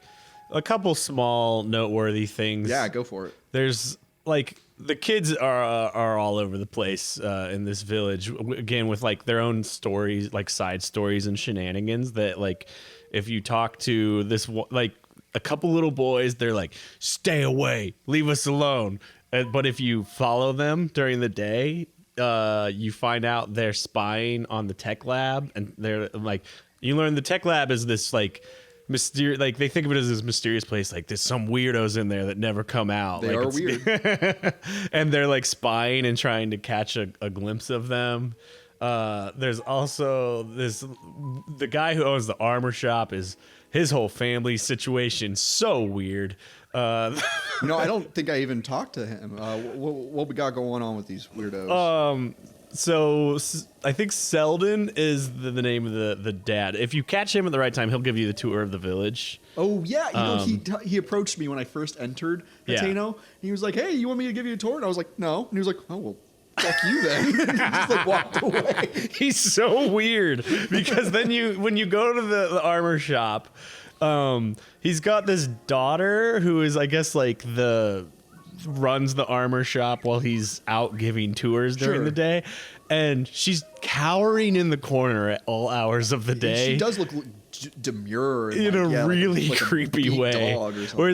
a couple small noteworthy things. Yeah, go for it. There's like the kids are all over the place in this village, again with like their own stories, like side stories and shenanigans that like if you talk to this like a couple little boys, they're like, "Stay away, leave us alone." But if you follow them during the day, you find out they're spying on the tech lab, and they're like, you learn the tech lab is this like mysterious, like they think of it as this mysterious place, like there's some weirdos in there that never come out. They like, are weird. And they're like spying and trying to catch a glimpse of them. There's also the guy who owns the armor shop is his whole family situation so weird. I don't think I even talked to him. What we got going on with these weirdos? So I think Selden is the name of the dad. If you catch him at the right time, he'll give you the tour of the village. Oh yeah, he approached me when I first entered Hateno. Yeah. He was like, "Hey, you want me to give you a tour?" And I was like, "No." And he was like, "Oh well, fuck you then." And he just like walked away. He's so weird because then when you go to the armor shop, he's got this daughter who is, I guess, like runs the armor shop while he's out giving tours during the day, and she's cowering in the corner at all hours of the day. She does look demure in a really creepy way.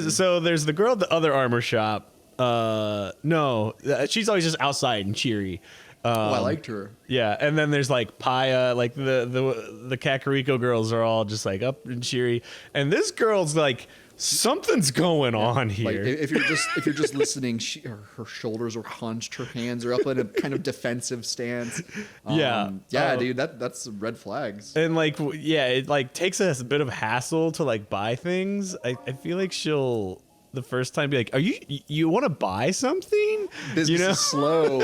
So there's the girl at the other armor shop. No, she's always just outside and cheery. I liked her. Yeah, and then there's like Paya, like the Kakariko girls are all just like up and cheery, and this girl's like, something's going on here. Like if you're just listening, her shoulders are hunched, her hands are up in a kind of defensive stance. Dude, that's red flags. And like, it like takes us a bit of hassle to like buy things. I feel like she'll the first time be like, "Are you want to buy something?" Business is slow.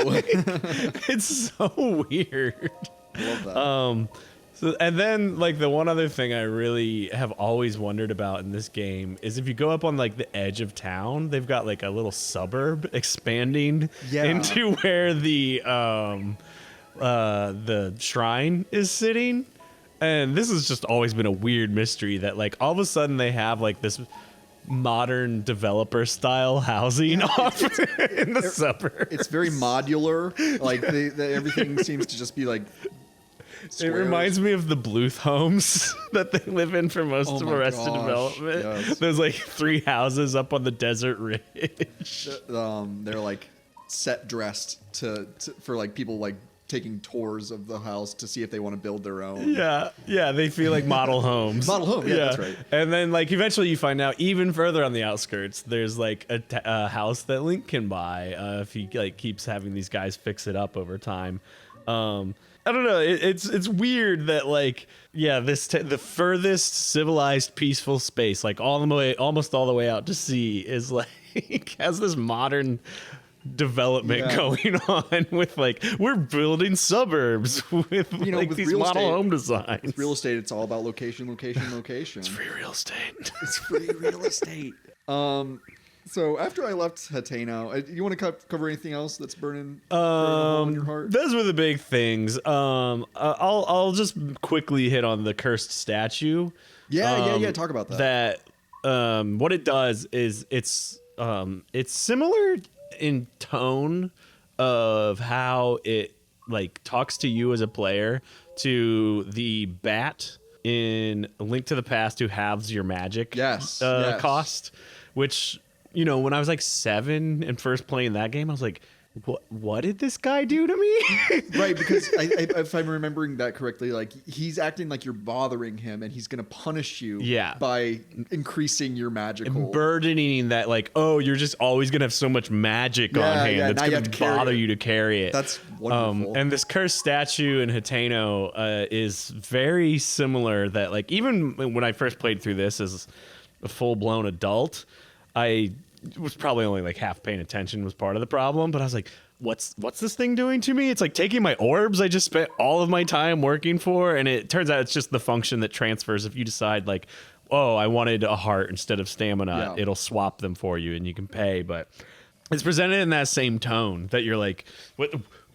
It's so weird. I love that. So, and then like the one other thing I really have always wondered about in this game is if you go up on like the edge of town, they've got like a little suburb expanding into where the shrine is sitting. And this has just always been a weird mystery that like all of a sudden they have like this modern developer style housing off in the suburb. It's very modular. Like everything seems to just be like squares. It reminds me of the Bluth homes that they live in for most of Arrested Development. Yes. There's like 3 houses up on the desert ridge. They're like set dressed for like people like taking tours of the house to see if they want to build their own. Yeah, they feel like model homes. Model home, yeah, that's right. And then like eventually you find out even further on the outskirts, there's like a house that Link can buy if he like keeps having these guys fix it up over time. I don't know. It's weird that like the furthest civilized peaceful space, like almost all the way out to sea, is like has this modern development going on with like we're building suburbs with like these model home designs. With real estate, it's all about location. It's free real estate. It's free real estate. So after I left Hateno, you want to cover anything else that's burning a hole in your heart? Those were the big things. I'll just quickly hit on the cursed statue. Yeah. Talk about that. What it does is it's similar in tone of how it like talks to you as a player to the bat in A Link to the Past who halves your magic cost, which when I was like 7 and first playing that game, I was like, what did this guy do to me? Right, because if I'm remembering that correctly, like he's acting like you're bothering him, and he's gonna punish you by increasing your magical burdening that, like, oh, you're just always gonna have so much magic on hand that's gonna bother you to carry it. That's wonderful. And this cursed statue in Hateno is very similar. That, like, even when I first played through this as a full-blown adult, I was probably only like half paying attention was part of the problem, but I was like, what's this thing doing to me? It's like taking my orbs I just spent all of my time working for, and it turns out it's just the function that transfers. If you decide, like, oh, I wanted a heart instead of stamina, it'll swap them for you and you can pay. But it's presented in that same tone that you're like,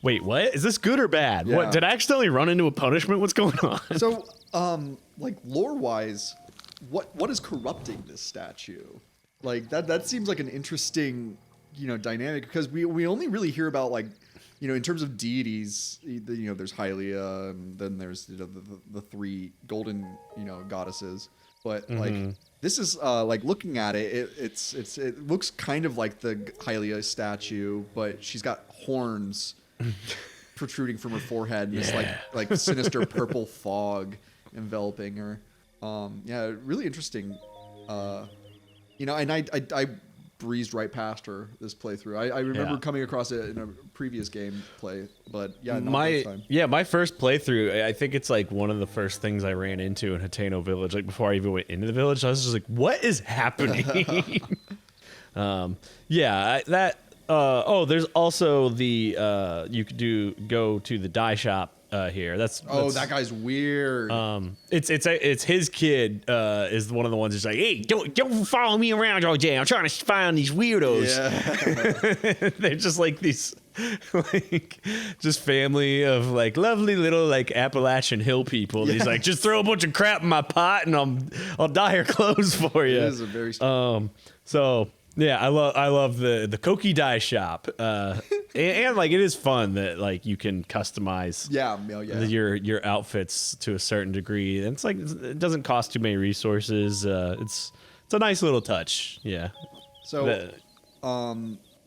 wait, what? Is this good or bad? What, did I accidentally run into a punishment? What's going on? So, like, lore-wise, what is corrupting this statue? Like, that seems like an interesting, dynamic, because we only really hear about, like, in terms of deities, there's Hylia, and then there's the three golden goddesses, but like this is like, looking at it, it looks kind of like the Hylia statue, but she's got horns protruding from her forehead, and this like sinister purple fog enveloping her. Really interesting. And I breezed right past her this playthrough. I remember coming across it in a previous gameplay, but my first playthrough, I think it's like one of the first things I ran into in Hateno Village. Like, before I even went into the village, I was just like, what is happening? There's also the you could go to the dye shop here. That's that guy's weird. It's his kid is one of the ones who's like, hey, don't follow me around all day. I'm trying to find these weirdos. Yeah. They're just like these, like, just family of, like, lovely little, like, Appalachian hill people. Yes. He's like, just throw a bunch of crap in my pot and I'll dye your clothes for you. It is a very so. Yeah, I love the Koki dye shop, and like, it is fun that, like, you can customize your outfits to a certain degree, and it's like, it doesn't cost too many resources. It's a nice little touch. Yeah. So,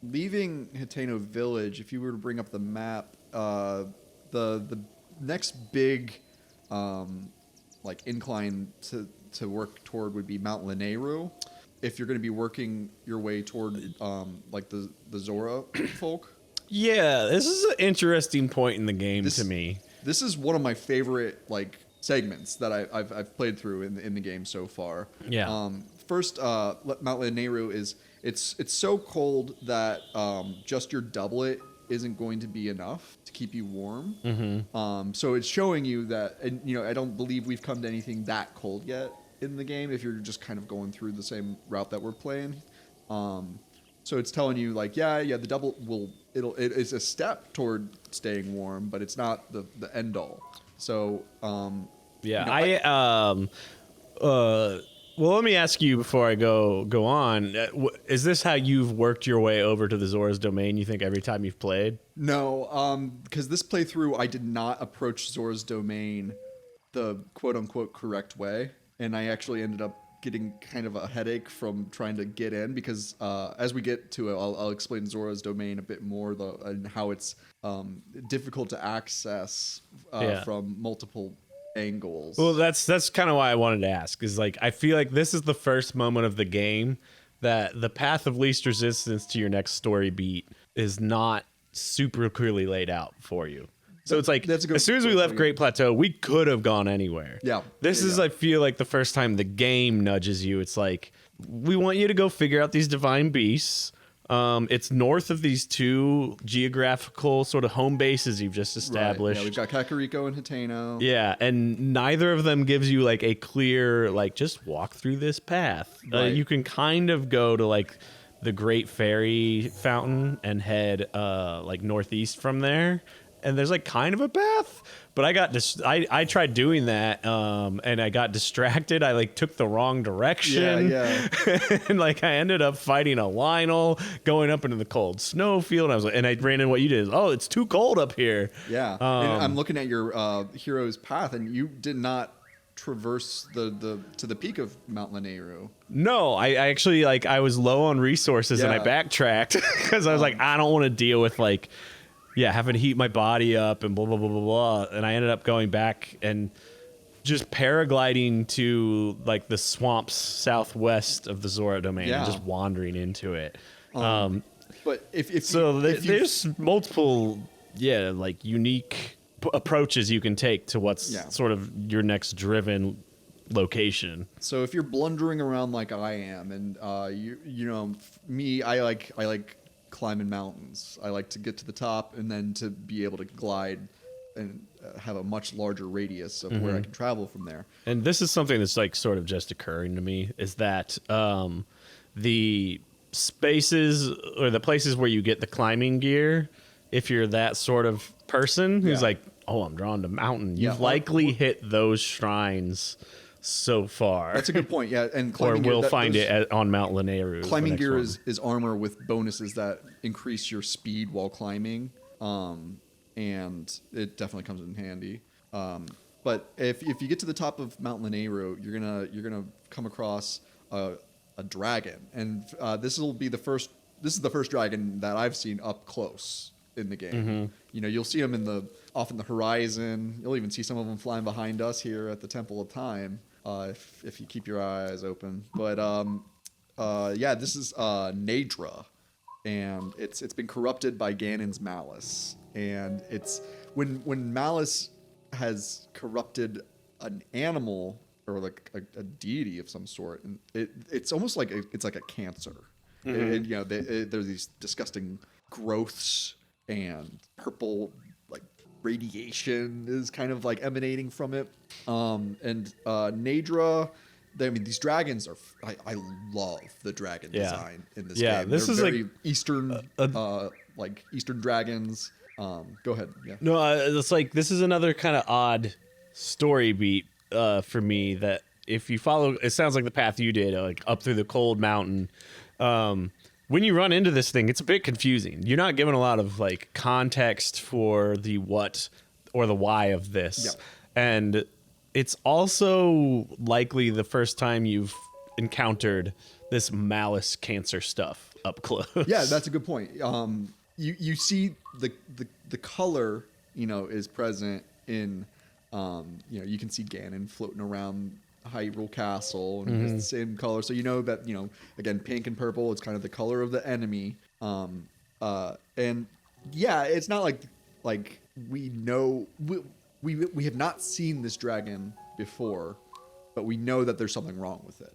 leaving Hateno Village, if you were to bring up the map, the next big like incline to work toward would be Mount Lanayru. If you're going to be working your way toward like the Zora folk. Yeah, this is an interesting point in the game to me. This is one of my favorite, like, segments that I've played through in the game so far. Yeah. First, Mount Lanayru it's so cold that just your doublet isn't going to be enough to keep you warm. Mm-hmm. So it's showing you that, and I don't believe we've come to anything that cold yet in the game, if you're just kind of going through the same route that we're playing. So it's telling you, like, the double it is a step toward staying warm, but it's not the end all. So well, let me ask you before I go on. Is this how you've worked your way over to the Zora's Domain, you think, every time you've played? No, because this playthrough I did not approach Zora's Domain the quote-unquote correct way. And I actually ended up getting kind of a headache from trying to get in, because as we get to it, I'll explain Zora's Domain a bit more, though, and how it's difficult to access from multiple angles. Well, that's kind of why I wanted to ask, is, like, I feel like this is the first moment of the game that the path of least resistance to your next story beat is not super clearly laid out for you. So it's like, as soon as we left Great Plateau, we could have gone anywhere. Yeah. This is, I feel like, the first time the game nudges you. It's like, we want you to go figure out these divine beasts. It's north of these two geographical sort of home bases you've just established. Right. Yeah, we've got Kakariko and Hateno. Yeah, and neither of them gives you, like, a clear, like, just walk through this path. Right. You can kind of go to, like, the Great Fairy Fountain and head, like, northeast from there. And there's, like, kind of a path, but I tried doing that, and I got distracted. I, like, took the wrong direction. Yeah. And, like, I ended up fighting a Lionel, going up into the cold snowfield. And I ran into what you did. Oh, it's too cold up here. Yeah. And I'm looking at your hero's path, and you did not traverse the to the peak of Mount Lanayru? No, I actually like I was low on resources and I Yeah. backtracked because I was like, I don't want to deal with like, having to heat my body up and blah blah blah blah blah. And I ended up going back and just paragliding to like the swamps southwest of the Zora domain Yeah. and just wandering into it. But if So if you- there's multiple, like unique approaches you can take to what's Yeah. sort of your next driven location. So if you're blundering around like I am, and me, I like climbing mountains. I like to get to the top and then to be able to glide and have a much larger radius of where I can travel from there. And this is something that's like sort of just occurring to me is that the spaces or the places where you get the climbing gear, if you're that sort of person who's Yeah. like, oh, I'm drawn to mountain, Yeah, you've likely hit those shrines so far. That's a good point. Yeah, and or climbing gear, we'll find it on Mount Lanayru. Climbing gear is armor with bonuses that increase your speed while climbing, and it definitely comes in handy. But if you get to the top of Mount Lanayru, you're gonna come across a dragon, and this will be the first. This is the first dragon that I've seen up close in the game. You'll see them off in the horizon. You'll even see some of them flying behind us here at the Temple of Time, if you keep your eyes open. But this is Nadra, and it's been corrupted by Ganon's malice, and it's when malice has corrupted an animal or like a deity of some sort, and it's almost like it's like a cancer. And, there's these disgusting growths and purple like radiation is kind of like emanating from it. Nadra, these dragons are. I love the dragon design in this game. This They're is very like Eastern, like Eastern dragons. Go ahead. Yeah. No, it's like this is another kind of odd story beat for me that if you follow, it sounds like the path you did, like up through the cold mountain. When you run into this thing, it's a bit confusing. You're not given a lot of like context for the what or the why of this. Yeah. And it's also likely the first time you've encountered this malice cancer stuff up close. Yeah, that's a good point. You see the color, is present in, you can see Ganon floating around Hyrule Castle and it's the same color. So you know that, again, pink and purple, it's kind of the color of the enemy. And yeah, it's not like we know, we have not seen this dragon before, but we know that there's something wrong with it.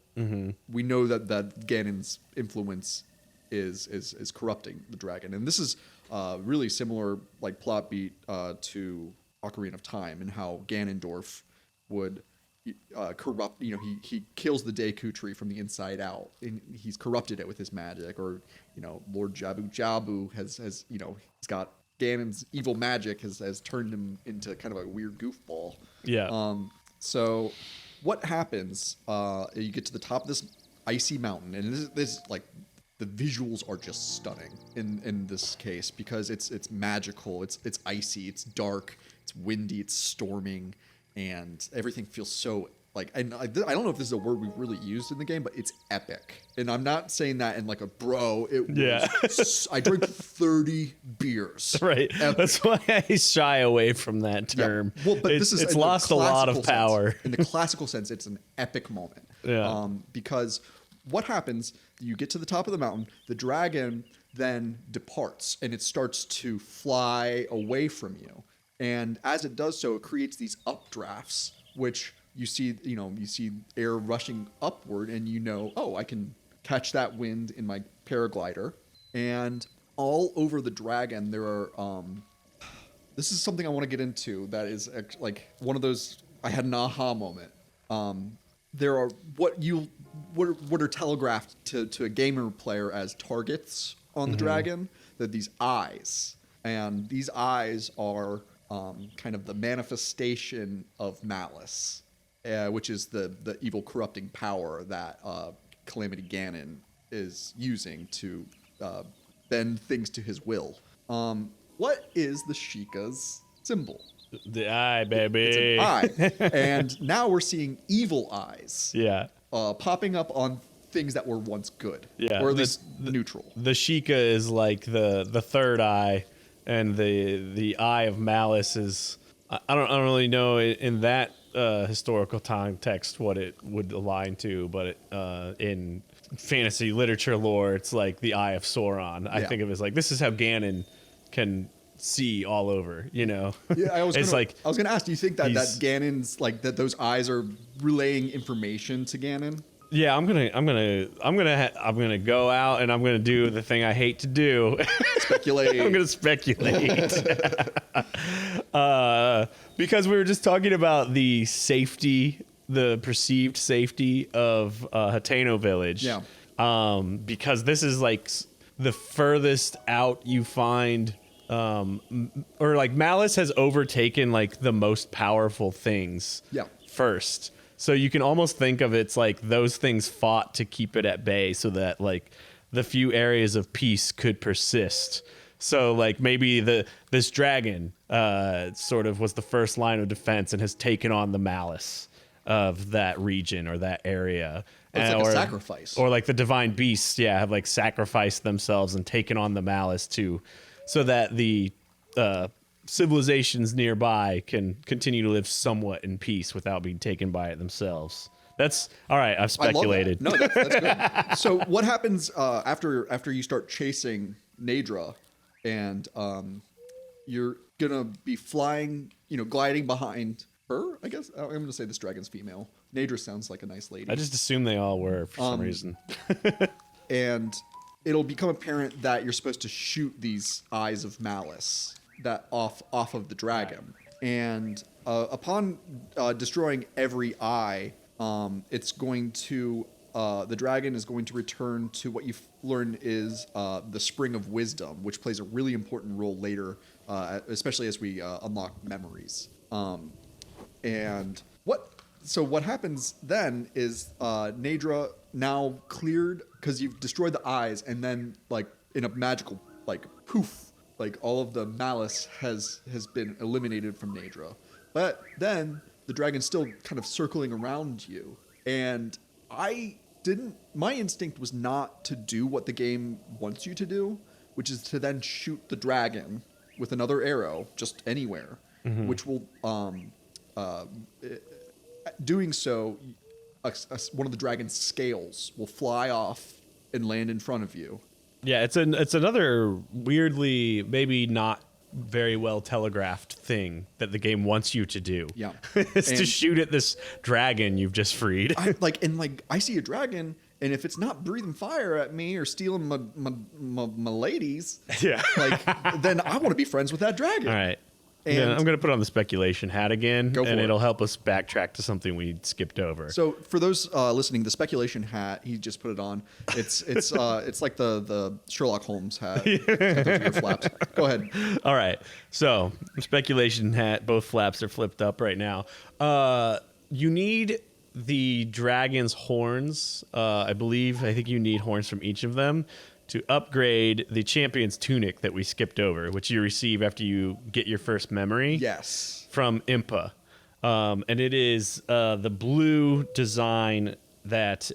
We know that Ganon's influence is corrupting the dragon. And this is really similar like plot beat to Ocarina of Time and how Ganondorf would corrupt, he kills the Deku tree from the inside out, and he's corrupted it with his magic. Or Lord Jabu Jabu has he's got Ganon's evil magic has turned him into kind of a weird goofball. So what happens, you get to the top of this icy mountain, and this like the visuals are just stunning in this case because it's magical, it's icy, it's dark, it's windy, it's storming, and everything feels so like, and I don't know if this is a word we've really used in the game, but it's epic. And I'm not saying that in like a bro. It was, I drank 30 beers. Right. Epic. That's why I shy away from that term. Yeah. Well, but it's lost a lot of power. In the classical sense, it's an epic moment. Yeah. Because what happens, you get to the top of the mountain, the dragon then departs and it starts to fly away from you. And as it does so, it creates these updrafts, which you see air rushing upward, and oh, I can catch that wind in my paraglider. And all over the dragon, there are, this is something I want to get into that is like one of those, I had an aha moment. There are what are telegraphed to a gamer player as targets on the dragon. They're these eyes, and these eyes are kind of the manifestation of malice, which is the evil corrupting power that Calamity Ganon is using to bend things to his will. What is the Sheikah's symbol? The eye, baby. It's an eye. And now we're seeing evil eyes Yeah. popping up on things that were once good. Yeah. Or at least neutral. The Sheikah is like the third eye, and the eye of malice is I don't really know in that historical context what it would align to, but in fantasy literature lore, it's like the eye of Sauron. I think of it as like this is how Ganon can see all over, you know. Yeah, I was it's gonna, like I was gonna ask, do you think that Ganon's like that those eyes are relaying information to Ganon? yeah, I'm gonna go out and I'm gonna do the thing I hate to do. Speculate. I'm gonna speculate. Because we were just talking about the safety, the perceived safety of Hateno Village. Yeah. Because this is like the furthest out you find, or like Malice has overtaken like the most powerful things. Yeah. First. So you can almost think of it's like those things fought to keep it at bay so that like the few areas of peace could persist. So like maybe this dragon sort of was the first line of defense and has taken on the malice of that region or that area. It's like a sacrifice. Or like the divine beasts, have like sacrificed themselves and taken on the malice too, so that the civilizations nearby can continue to live somewhat in peace without being taken by it themselves. That's all right. I've speculated. No, that's good. So what happens after you start chasing Nadra, and you're gonna be flying, gliding behind her? I guess I'm gonna say this dragon's female. Nadra sounds like a nice lady. I just assumed they all were for some reason. And it'll become apparent that you're supposed to shoot these eyes of malice that off of the dragon, and upon destroying every eye, it's going to the dragon is going to return to what you've learned is the Spring of Wisdom, which plays a really important role later, especially as we unlock memories. And what happens then is Nadra now cleared because you've destroyed the eyes, and then like in a magical like poof. Like all of the malice has been eliminated from Nadra. But then the dragon's still kind of circling around you. And my instinct was not to do what the game wants you to do, which is to then shoot the dragon with another arrow, just anywhere, which will, doing so, one of the dragon's scales will fly off and land in front of you. Yeah, it's another weirdly maybe not very well telegraphed thing that the game wants you to do. Yeah, it's to shoot at this dragon you've just freed. I see a dragon, and if it's not breathing fire at me or stealing my ladies, then I want to be friends with that dragon. All right. And I'm going to put on the speculation hat again, and it'll help us backtrack to something we skipped over. So for those listening, the speculation hat, he just put it on. It's like the Sherlock Holmes hat. Your flaps. Go ahead. All right. So speculation hat, both flaps are flipped up right now. You need the dragon's horns. I think you need horns from each of them to upgrade the champion's tunic that we skipped over, which you receive after you get your first memory. Yes. From Impa. And it is the blue design that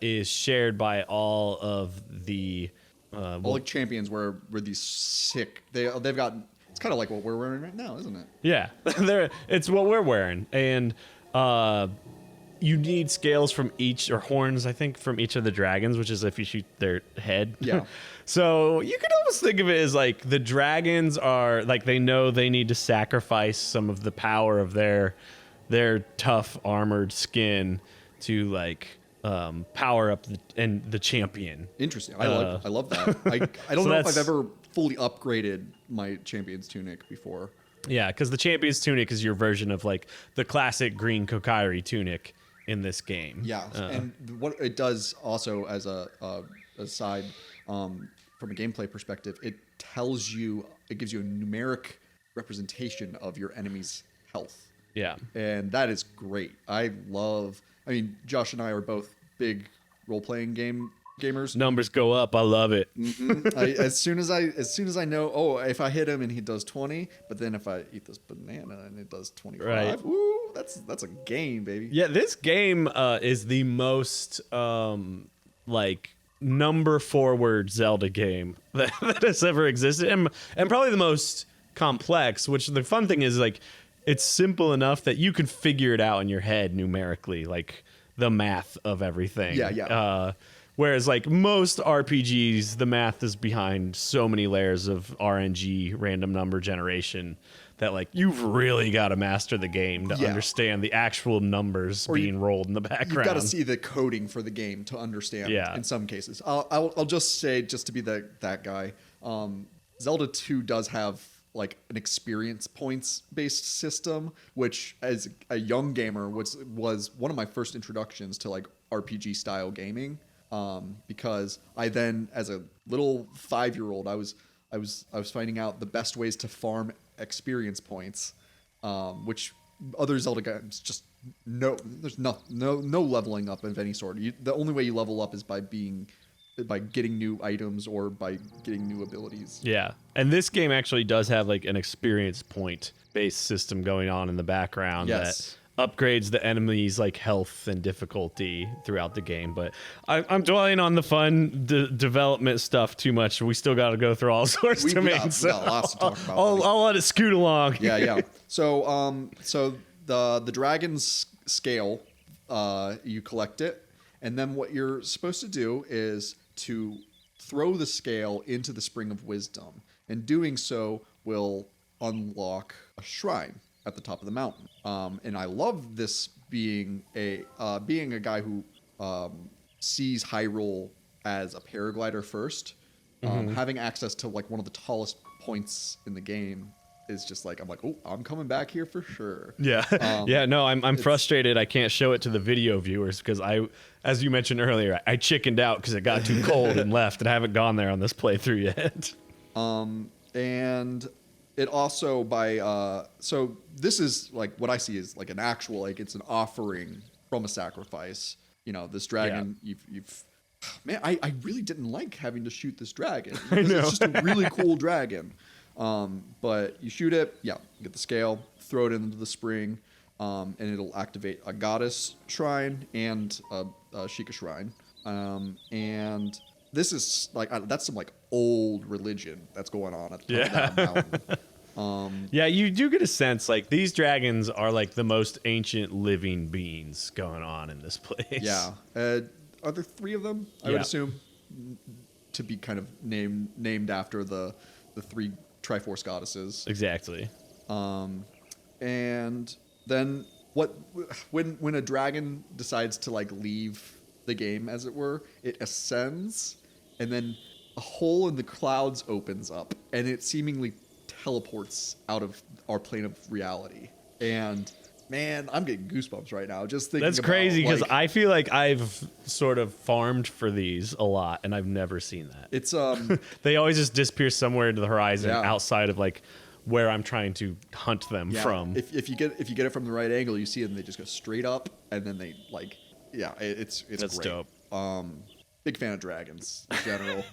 is shared by all of the... all the champions were these sick... They've got... It's kind of like what we're wearing right now, isn't it? Yeah. It's what we're wearing. And... you need scales from each, or horns, I think, from each of the dragons, which is if you shoot their head. Yeah. So you could almost think of it as like the dragons are like they know they need to sacrifice some of the power of their tough armored skin to like power up the champion. Interesting. I love that. I don't know if I've ever fully upgraded my champion's tunic before. Yeah, because the champion's tunic is your version of like the classic green Kokairi tunic in this game. Yeah, and what it does also as a side from a gameplay perspective, it gives you a numeric representation of your enemy's health. Yeah, and that is great. Josh and I are both big role-playing game gamers. Numbers go up. I love it. As soon as I know, oh, if I hit him and he does 20, but then if I eat this banana and it does 25, Right. woo, that's a game, baby. Yeah, this game is the most like number forward Zelda game that has ever existed, and probably the most complex. Which the fun thing is, like, it's simple enough that you can figure it out in your head numerically, like the math of everything. Yeah. Whereas, like, most RPGs, the math is behind so many layers of RNG, random number generation, that, like, you've really got to master the game to understand the actual numbers being rolled in the background. You've got to see the coding for the game to understand. Yeah. In some cases, I'll just say, just to be that guy, Zelda 2 does have like an experience points based system, which as a young gamer was one of my first introductions to like RPG style gaming. Because I then, as a little 5-year-old, I was finding out the best ways to farm experience points, which other Zelda games just there's no leveling up of any sort. The only way you level up is by getting new items or by getting new abilities. Yeah, and this game actually does have like an experience point based system going on in the background. Yes. That upgrades the enemies' like health and difficulty throughout the game. But I'm dwelling on the fun development stuff too much. We still got to go through all sorts of domains. We got lots to talk about. I'll let it scoot along. Yeah. So the dragon's scale, you collect it, and then what you're supposed to do is to throw the scale into the Spring of Wisdom, and doing so will unlock a shrine at the top of the mountain. And I love this being a guy who sees Hyrule as a paraglider first. Having access to like one of the tallest points in the game is just like, I'm like, oh, I'm coming back here for sure. Yeah. No, I'm frustrated. I can't show it to the video viewers because as you mentioned earlier, I chickened out because it got too cold and left, and I haven't gone there on this playthrough yet. And it also so this is like what I see is like an actual, like it's an offering from a sacrifice. You know, this dragon, you've man, I really didn't like having to shoot this dragon. Because it's just a really cool dragon. But you shoot it, get the scale, throw it into the spring, and it'll activate a goddess shrine and a Sheikah shrine. And this is like, that's some like old religion that's going on at the top of that mountain. Yeah, you do get a sense like these dragons are like the most ancient living beings going on in this place. Yeah. Are there 3 of them? I would assume, to be kind of named after the 3 Triforce goddesses. Exactly. And then when a dragon decides to like leave the game, as it were, it ascends, and then a hole in the clouds opens up, and it seemingly teleports out of our plane of reality. And man, I'm getting goosebumps right now just thinking. That's crazy because I feel like I've sort of farmed for these a lot, and I've never seen that. It's they always just disappear somewhere into the horizon outside of like where I'm trying to hunt them from. If you get it from the right angle, you see them. They just go straight up, and then they like, it's That's great. Dope. Big fan of dragons in general.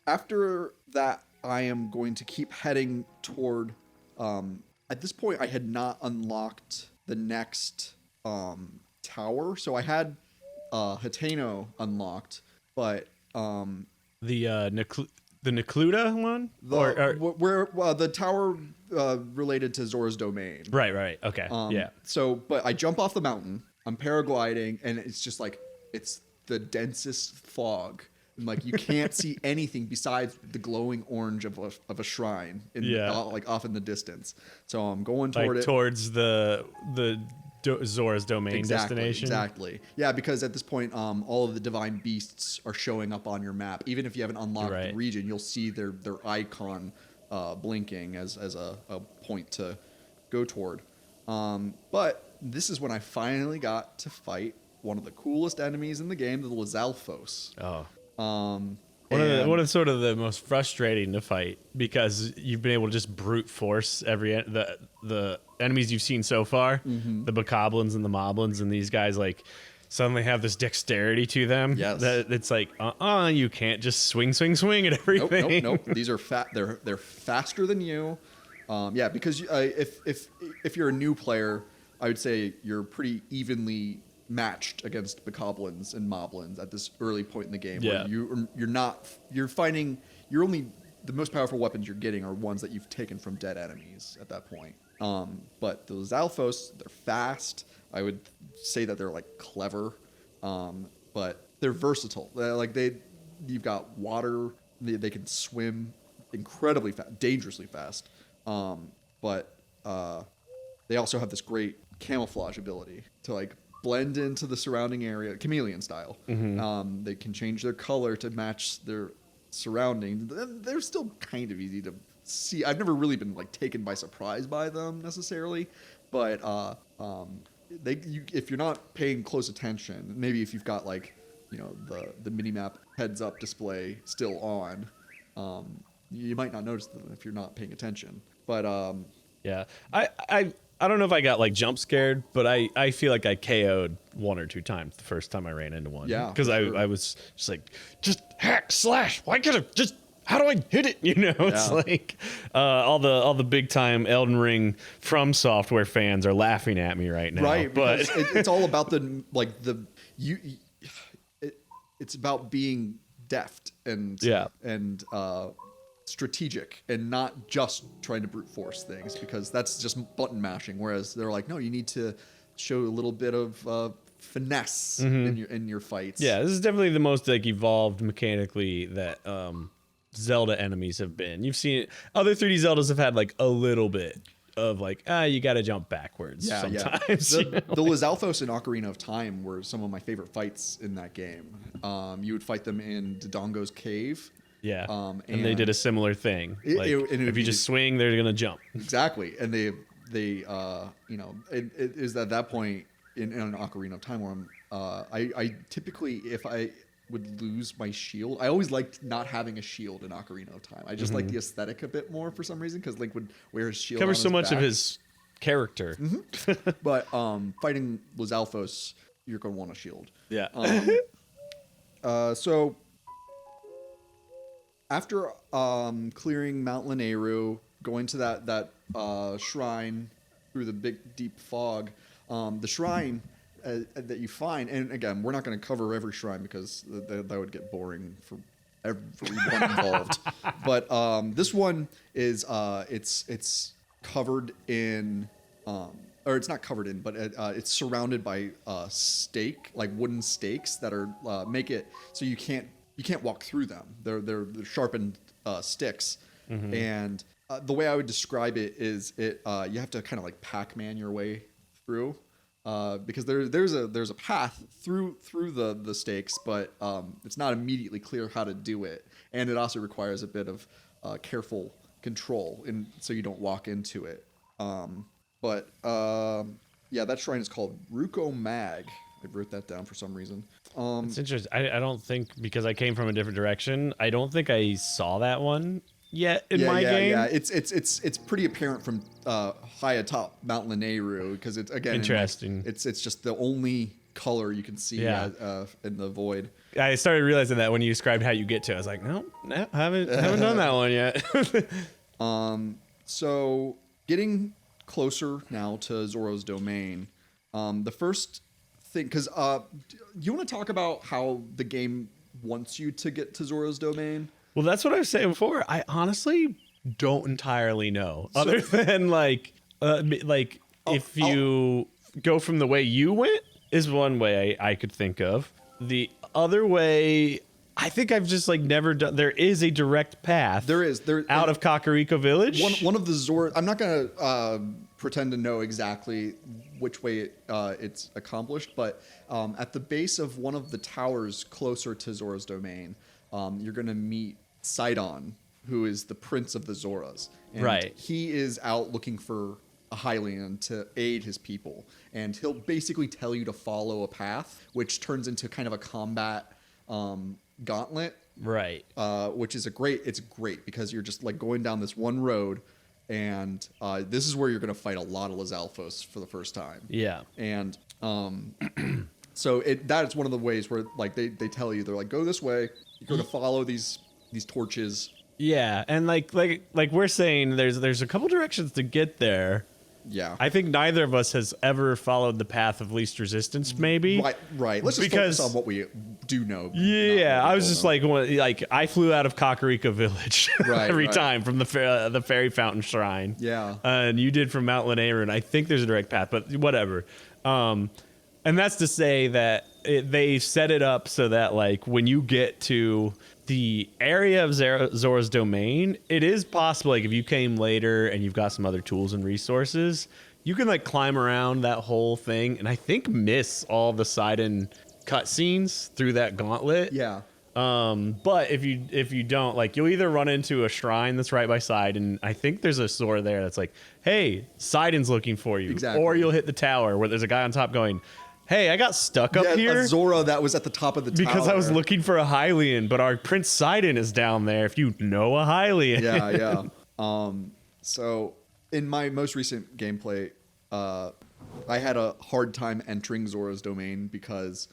After that, I am going to keep heading toward. At this point, I had not unlocked the next tower, so I had Hateno unlocked, but The Necluda one, the tower related to Zora's domain. Right. Okay. So, but I jump off the mountain. I'm paragliding, and it's just like it's the densest fog. And like you can't see anything besides the glowing orange of a shrine, like off in the distance. So I'm going toward it, towards the Zora's domain destination. Exactly. Yeah, because at this point, all of the divine beasts are showing up on your map. Even if you haven't unlocked the region, you'll see their icon blinking as a point to go toward. But this is when I finally got to fight one of the coolest enemies in the game, the Lizalfos. Oh. One of sort of the most frustrating to fight because you've been able to just brute force the enemies you've seen so far, the bokoblins and the moblins, and these guys like suddenly have this dexterity to them. Yes. That it's like, you can't just swing at everything. Nope. These are they're faster than you. Because if you're a new player, I would say you're pretty evenly matched against bokoblins and moblins at this early point in the game. Yeah. Where you're only the most powerful weapons you're getting are ones that you've taken from dead enemies at that point. But the Zalfos, they're fast. I would say that they're like clever, but they're versatile. You've got water. They can swim incredibly fast, dangerously fast. But they also have this great camouflage ability to like blend into the surrounding area, chameleon style. Mm-hmm. They can change their color to match their surroundings. They're still kind of easy to see. I've never really been like taken by surprise by them necessarily, but if you're not paying close attention, maybe if you've got like the mini map heads up display still on, you might not notice them if you're not paying attention. But yeah, I don't know if I got like jump scared, but I feel like I KO'd 1 or 2 times the first time I ran into one. Yeah, because sure. I was just like, just hack slash. Why can't I just? How do I hit it? It's like all the big time Elden Ring From Software fans are laughing at me right now. Right, but it's all about it's about being deft and strategic and not just trying to brute force things, because that's just button mashing. Whereas they're like, no, you need to show a little bit of finesse in your fights. Yeah, this is definitely the most like evolved mechanically that Zelda enemies have been. You've seen it. Other 3D Zeldas have had like a little bit of like, you got to jump backwards sometimes. The Lizalfos in Ocarina of Time were some of my favorite fights in that game. You would fight them in Dodongo's cave. Yeah, and they did a similar thing. If you just swing, they're gonna jump. Exactly, and they it is at that point in an Ocarina of Time where I typically, if I would lose my shield, I always liked not having a shield in Ocarina of Time. I just like the aesthetic a bit more for some reason, because Link would wear his shield. Covers so much back. of his character. But fighting Lizalfos, you're gonna want a shield. Yeah. So after clearing Mount Lanayru, going to that shrine through the big deep fog, the shrine that you find, and again, we're not going to cover every shrine because that would get boring for everyone involved. But this one is it's covered in, or it's not covered in, but it's surrounded by wooden stakes that are make it so you can't walk through them. They're sharpened sticks, and the way I would describe it is you have to kind of like Pac-Man your way through, because there's a path through the stakes, but it's not immediately clear how to do it, and it also requires a bit of careful control, and so you don't walk into it. But that shrine is called Ruko Mag. I wrote that down for some reason. It's interesting. I don't think, because I came from a different direction, I don't think I saw that one yet in my game. Yeah, it's pretty apparent from high atop Mount Lanayru, because it's again interesting. It's just the only color you can see in the void. I started realizing that when you described how you get to it. I was like, no, haven't done that one yet. So getting closer now to Zoro's domain, the first thing, because you want to talk about how the game wants you to get to Zoro's domain? Well, that's what I was saying before. I honestly don't entirely know, other than if you go from the way you went is one way I could think of. The other way, I think I've just never done. There is a direct path. There out of Kakariko Village. One of the Zora. I'm not gonna pretend to know exactly which way it's accomplished, but at the base of one of the towers closer to Zora's domain, you're gonna meet Sidon, who is the prince of the Zoras. And right. He is out looking for a Hylian to aid his people, and he'll basically tell you to follow a path, which turns into kind of a combat gauntlet. Right. Which is it's great because you're just going down this one road, and this is where you're going to fight a lot of Lizalfos for the first time. Yeah. And So that is one of the ways where like they tell you, they're like, go this way, you go to follow these torches. Yeah, and like we're saying, there's a couple directions to get there. Yeah. I think neither of us has ever followed the path of least resistance, maybe. Right. Let's just focus on what we do know. Yeah, I was just like I flew out of Kakariko Village every time from the Fairy Fountain Shrine. Yeah. And you did from Mount Lanayru, I think there's a direct path, but whatever. And that's to say that they set it up so that like when you get to the area of Zora's domain, it is possible, like if you came later and you've got some other tools and resources, you can like climb around that whole thing and I think miss all the Sidon cutscenes through that gauntlet. Yeah. But if you don't, like, you'll either run into a shrine that's right by Sidon. I think there's a Sora there that's like, hey, Sidon's looking for you. Exactly. Or you'll hit the tower where there's a guy on top going, hey, I got stuck up here. A Zora that was at the top of the tower. Because I was looking for a Hylian, but our Prince Sidon is down there if you know a Hylian. Yeah. So in my most recent gameplay, I had a hard time entering Zora's domain because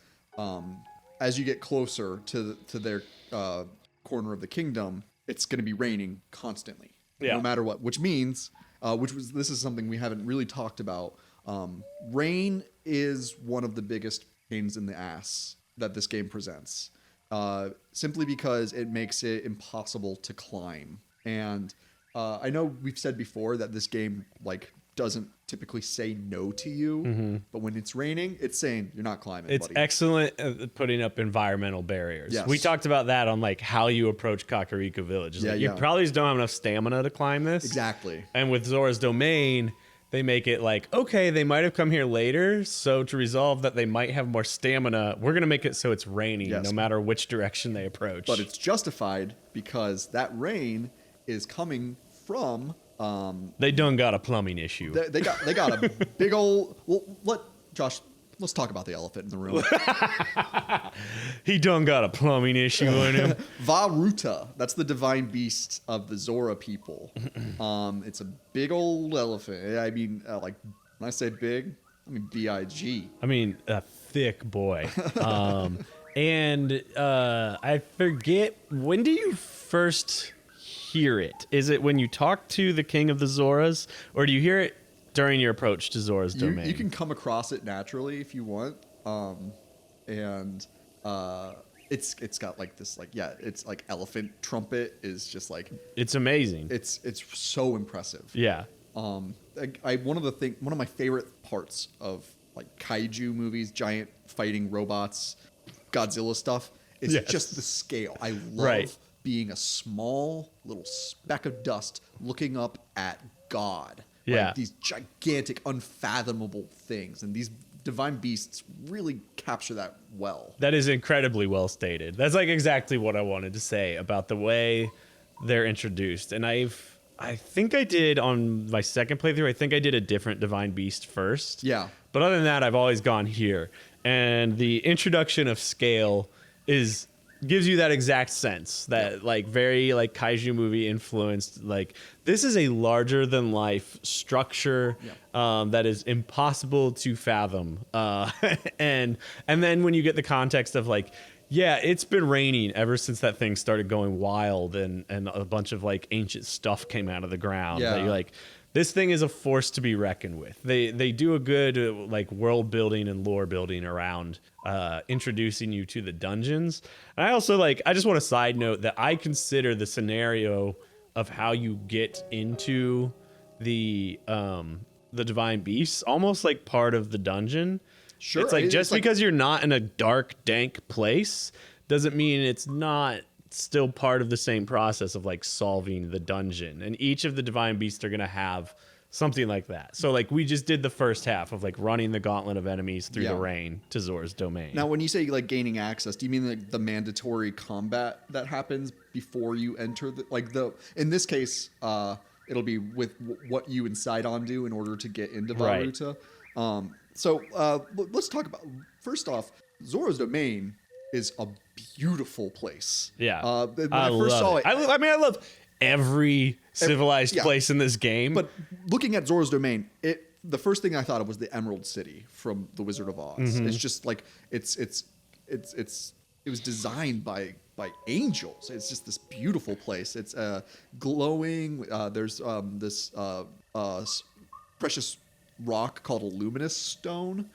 as you get closer to their corner of the kingdom, it's going to be raining constantly, no matter what. Which means, this is something we haven't really talked about. Rain is one of the biggest pains in the ass that this game presents, simply because it makes it impossible to climb. And I know we've said before that this game like doesn't typically say no to you, but when it's raining, it's saying you're not climbing. It's buddy. excellent at putting up environmental barriers. Yes. We talked about that on like how you approach Kakariko Village. You probably just don't have enough stamina to climb this. Exactly. And with Zora's domain, they make it like, okay, they might have come here later, so to resolve that they might have more stamina, we're going to make it so it's raining no matter which direction they approach. But it's justified because that rain is coming from... they done got a plumbing issue. They got a big old... Well, let's talk about the elephant in the room. He done got a plumbing issue in him. Vah Ruta, that's the divine beast of the Zora people. It's a big old elephant. I mean, like, when I say big, I mean B-I-G. I mean, a thick boy. And I forget, when do you first hear it? Is it when you talk to the king of the Zoras, or do you hear it during your approach to Zora's domain? You can come across it naturally if you want. It's got like this, like, it's like elephant trumpet is just like, it's amazing. It's so impressive. Yeah. One of my favorite parts of like kaiju movies, giant fighting robots, Godzilla stuff, is just the scale. I love being a small little speck of dust looking up at God. Yeah. Like these gigantic, unfathomable things. And these divine beasts really capture that well. That is incredibly well stated. That's like exactly what I wanted to say about the way they're introduced. And I think I did on my second playthrough, I think I did a different divine beast first. Yeah. But other than that, I've always gone here. And the introduction of scale gives you that exact sense that like very like kaiju movie influenced, like this is a larger than life structure that is impossible to fathom. And then when you get the context of like, yeah, it's been raining ever since that thing started going wild and a bunch of like ancient stuff came out of the ground. Yeah. That you're like, this thing is a force to be reckoned with. They do a good like world building and lore building around introducing you to the dungeons. And I also I just want to side note that I consider the scenario of how you get into the divine beasts almost like part of the dungeon. Sure. It's like just because you're not in a dark, dank place doesn't mean it's not still part of the same process of like solving the dungeon. And each of the divine beasts are going to have something like that. So like we just did the first half of like running the gauntlet of enemies through the rain to Zora's domain. Now, when you say like gaining access, do you mean like the mandatory combat that happens before you enter in this case, it'll be with what you and Sidon do in order to get into Vah Ruta. So let's talk about, first off, Zora's domain is a beautiful place. Yeah. When I first saw it. I love every civilized place in this game. But looking at Zora's domain, it the first thing I thought of was the Emerald City from The Wizard of Oz. It's just like it was designed by angels. It's just this beautiful place. It's glowing. There's this precious rock called a luminous stone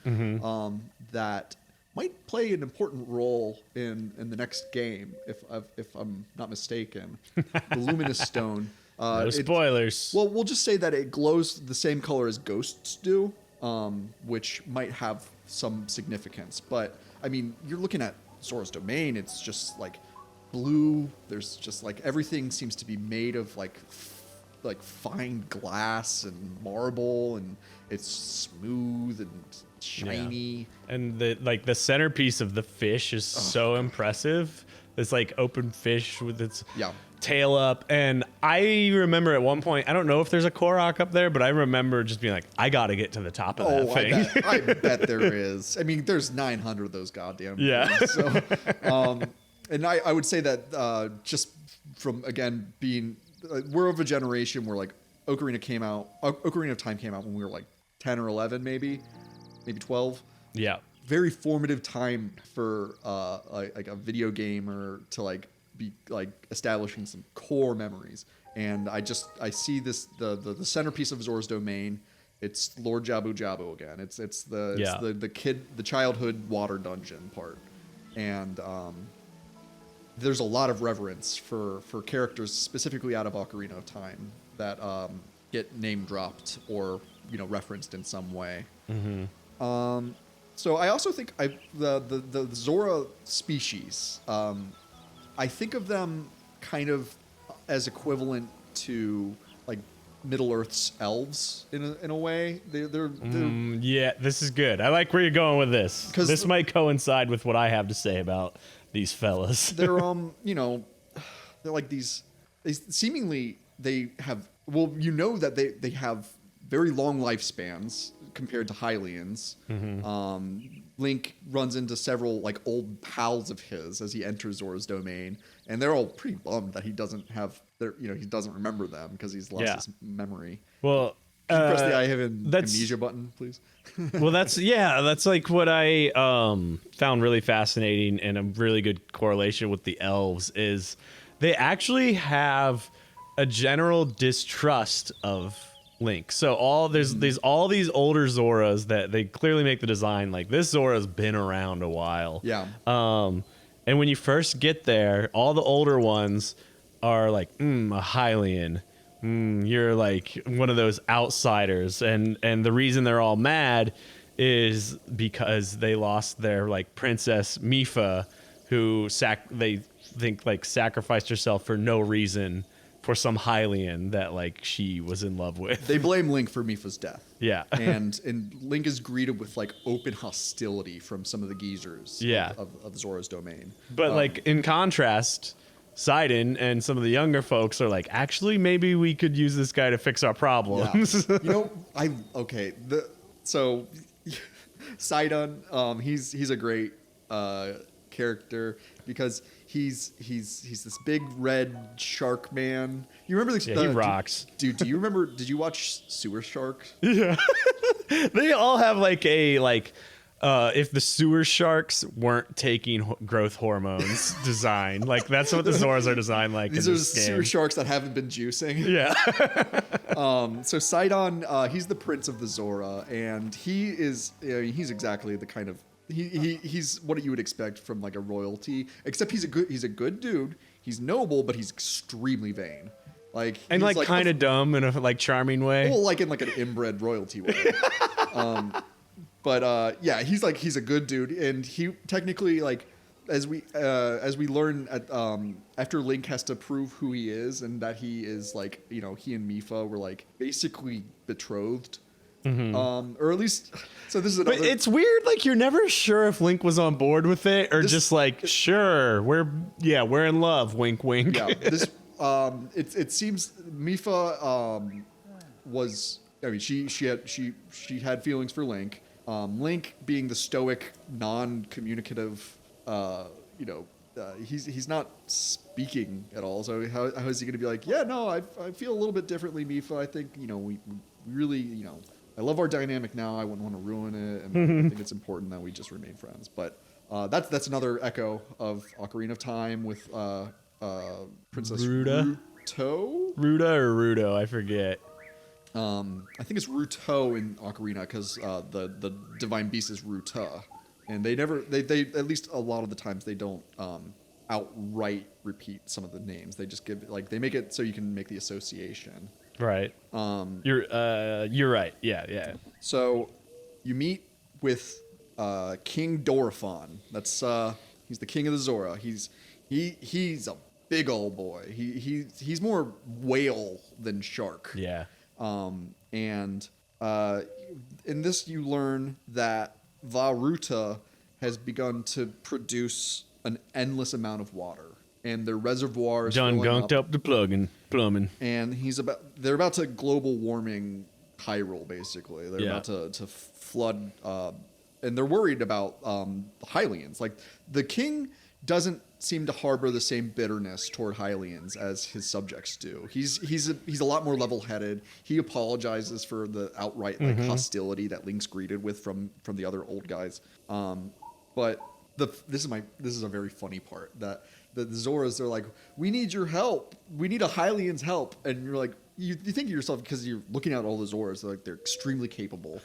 that might play an important role in the next game, if I'm not mistaken. The luminous stone. No spoilers. Well, we'll just say that it glows the same color as ghosts do, which might have some significance. But I mean, you're looking at Zora's Domain. It's just like blue. There's just like everything seems to be made of like fine glass and marble, and it's smooth and shiny. Yeah. And the centerpiece of the fish is so impressive. This like open fish with its tail up. And I remember at one point, I don't know if there's a Korok up there, but I remember just being like, I got to get to the top of that thing. I bet there is. I mean, there's 900 of those goddamn things. So, and I would say that just from, again, being, we're of a generation where like Ocarina of Time came out when we were like 10 or 11, maybe 12. Yeah. Very formative time for like a video gamer to like be like establishing some core memories. And I see this the centerpiece of Zora's Domain. It's Lord Jabu Jabu again. It's the childhood water dungeon part. And there's a lot of reverence for characters specifically out of Ocarina of Time that get name dropped or referenced in some way. So I also think the Zora species, I think of them kind of as equivalent to like Middle Earth's elves in a way. They're yeah, this is good. I like where you're going with this. Because this might coincide with what I have to say about these fellas. They're they're like these. They have that they have very long lifespans compared to Hylians. Link runs into several like old pals of his as he enters Zora's Domain, and they're all pretty bummed that he doesn't remember them because he's lost his memory. Well, can you press the I have amnesia button, please? Well, that's like what I found really fascinating, and a really good correlation with the elves is they actually have a general distrust of Link. So there's all these older Zoras that they clearly make the design like this Zora's been around a while. Yeah. And when you first get there, all the older ones are like, a Hylian. You're like one of those outsiders. And the reason they're all mad is because they lost their like Princess Mifa, who they think like sacrificed herself for no reason for some Hylian that like she was in love with. They blame Link for Mifa's death. Yeah. and Link is greeted with like open hostility from some of the geezers of Zora's Domain. But like in contrast, Sidon and some of the younger folks are like, actually maybe we could use this guy to fix our problems. Yeah. So Sidon, he's a great character because he's this big red shark man. You remember he rocks. Dude, do you remember, did you watch Sewer Sharks? Yeah. They all have like if the sewer sharks weren't taking growth hormones design. Like that's what the Zoras are designed like. These are sewer sharks that haven't been juicing. Yeah. So Sidon, he's the prince of the Zora, and he's exactly the kind of he's what you would expect from like a royalty, except he's a good dude. He's noble, but he's extremely vain. Like kind of dumb in a like charming way. Well, like in like an inbred royalty way. But he's a good dude, and he technically like as we learn after Link has to prove who he is and that he is like he and Mifa were like basically betrothed. Or at least, so this is another. But it's weird, like you're never sure if Link was on board with it or just like, sure, we're in love, wink, wink. Yeah, this it seems Mifa was. I mean, she had feelings for Link. Link being the stoic, non-communicative, he's not speaking at all. So how is he going to be like, yeah, no, I feel a little bit differently, Mifa. I think we really I love our dynamic now. I wouldn't want to ruin it, and I think it's important that we just remain friends. But that's another echo of Ocarina of Time with Princess Ruta? Ruta or Ruto, I forget. I think it's Ruto in Ocarina because the divine beast is Ruta, and they at least a lot of the times they don't outright repeat some of the names. They just give they make it so you can make the association. Right. You're right. Yeah. So you meet with King Dorephan. That's he's the king of the Zora. He's a big old boy. He's more whale than shark. Yeah. And in this you learn that Vah Ruta has begun to produce an endless amount of water, and their reservoirs John filling gunked up the plumbing. And they're about to global warming Hyrule, basically. They're about to flood, and they're worried about the Hylians. Like, the king doesn't seem to harbor the same bitterness toward Hylians as his subjects do. He's a lot more level-headed. He apologizes for the outright hostility that Link's greeted with from the other old guys. But this is a very funny part that the Zoras, they're like, we need your help. We need a Hylian's help. And you're like, you think of yourself, because you're looking at all the Zoras, they're extremely capable.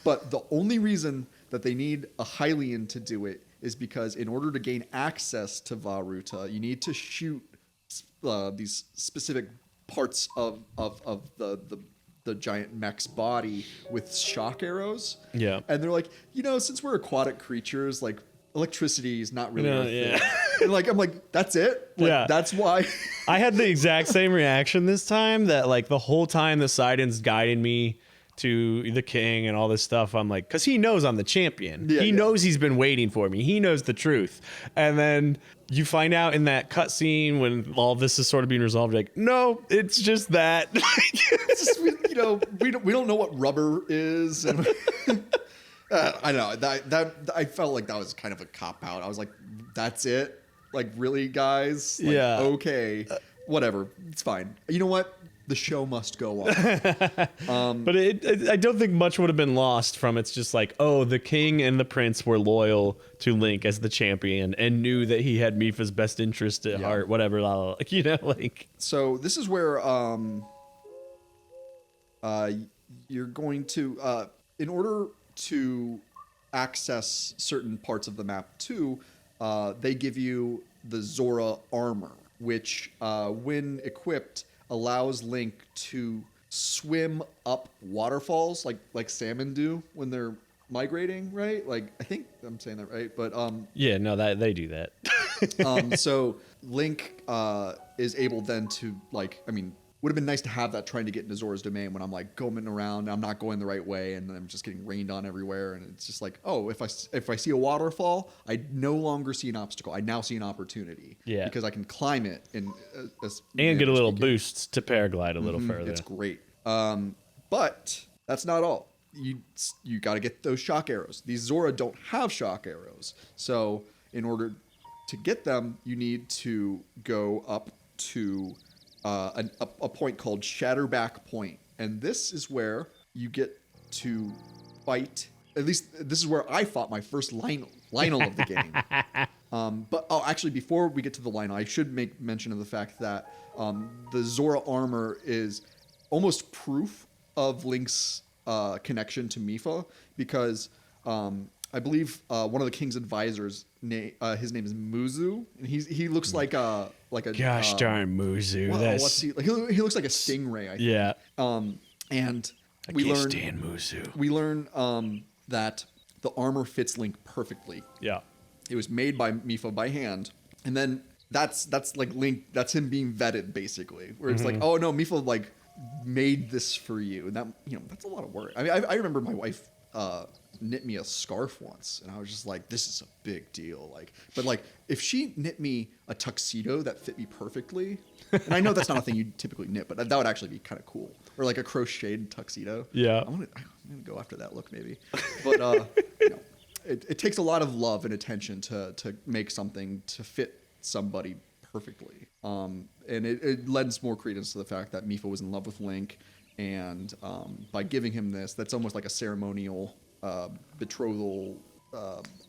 But the only reason that they need a Hylian to do it is because in order to gain access to Vah Ruta, you need to shoot these specific parts of the giant mech's body with shock arrows. Yeah. And they're like, since we're aquatic creatures, like, electricity is not really our thing. And I'm like, that's it? Like, that's why. I had the exact same reaction this time, that like the whole time the Sidon's guiding me to the king and all this stuff, I'm like, because he knows I'm the champion. He knows he's been waiting for me. He knows the truth. And then you find out in that cutscene when all this is sort of being resolved, like, no, it's just that. It's just, we don't know what rubber is. And I don't know. That I felt like that was kind of a cop out. I was like, that's it? Like, really, guys? Like, okay. Whatever. It's fine. You know what? The show must go on. But I don't think much would have been lost from it's just like, oh, the king and the prince were loyal to Link as the champion and knew that he had Mipha's best interest at heart, whatever. So this is where you're going to, in order to access certain parts of the map too, they give you the Zora armor, which when equipped allows Link to swim up waterfalls like salmon do when they're migrating, right? Like, I think I'm saying that right, but that they do that. So Link is able then to, like, I mean, would have been nice to have that trying to get into Zora's domain when I'm like going around, I'm not going the right way, and I'm just getting rained on everywhere, and it's just like, oh, if I see a waterfall, I no longer see an obstacle. I now see an opportunity. Yeah. Because I can climb it and get a little boost to paraglide a little further. It's great. But that's not all. You got to get those shock arrows. These Zora don't have shock arrows, so in order to get them, you need to go up to a point called Shatterback Point, and this is where you get to fight. At least this is where I fought my first Lionel of the game. But actually, before we get to the Lionel, I should make mention of the fact that the Zora armor is almost proof of Link's connection to Mipha, because I believe one of the king's advisors, his name is Muzu, and he looks like a gosh darn Muzu. What's he like? He looks like a stingray, I think. Yeah. And we can't stand Muzu. We learn that the armor fits Link perfectly. Yeah. It was made by Mipha by hand, and then that's like Link. That's him being vetted, basically. Where it's like, oh no, Mipha like made this for you, and that that's a lot of work. I mean, I remember my wife knit me a scarf once, and I was just like, this is a big deal. Like, but like, if she knit me a tuxedo that fit me perfectly, and I know that's not a thing you typically knit, but that would actually be kind of cool. Or like a crocheted tuxedo. Yeah. I'm gonna go after that look maybe. But it takes a lot of love and attention to make something to fit somebody perfectly. And it lends more credence to the fact that Mipha was in love with Link, and by giving him this, that's almost like a ceremonial betrothal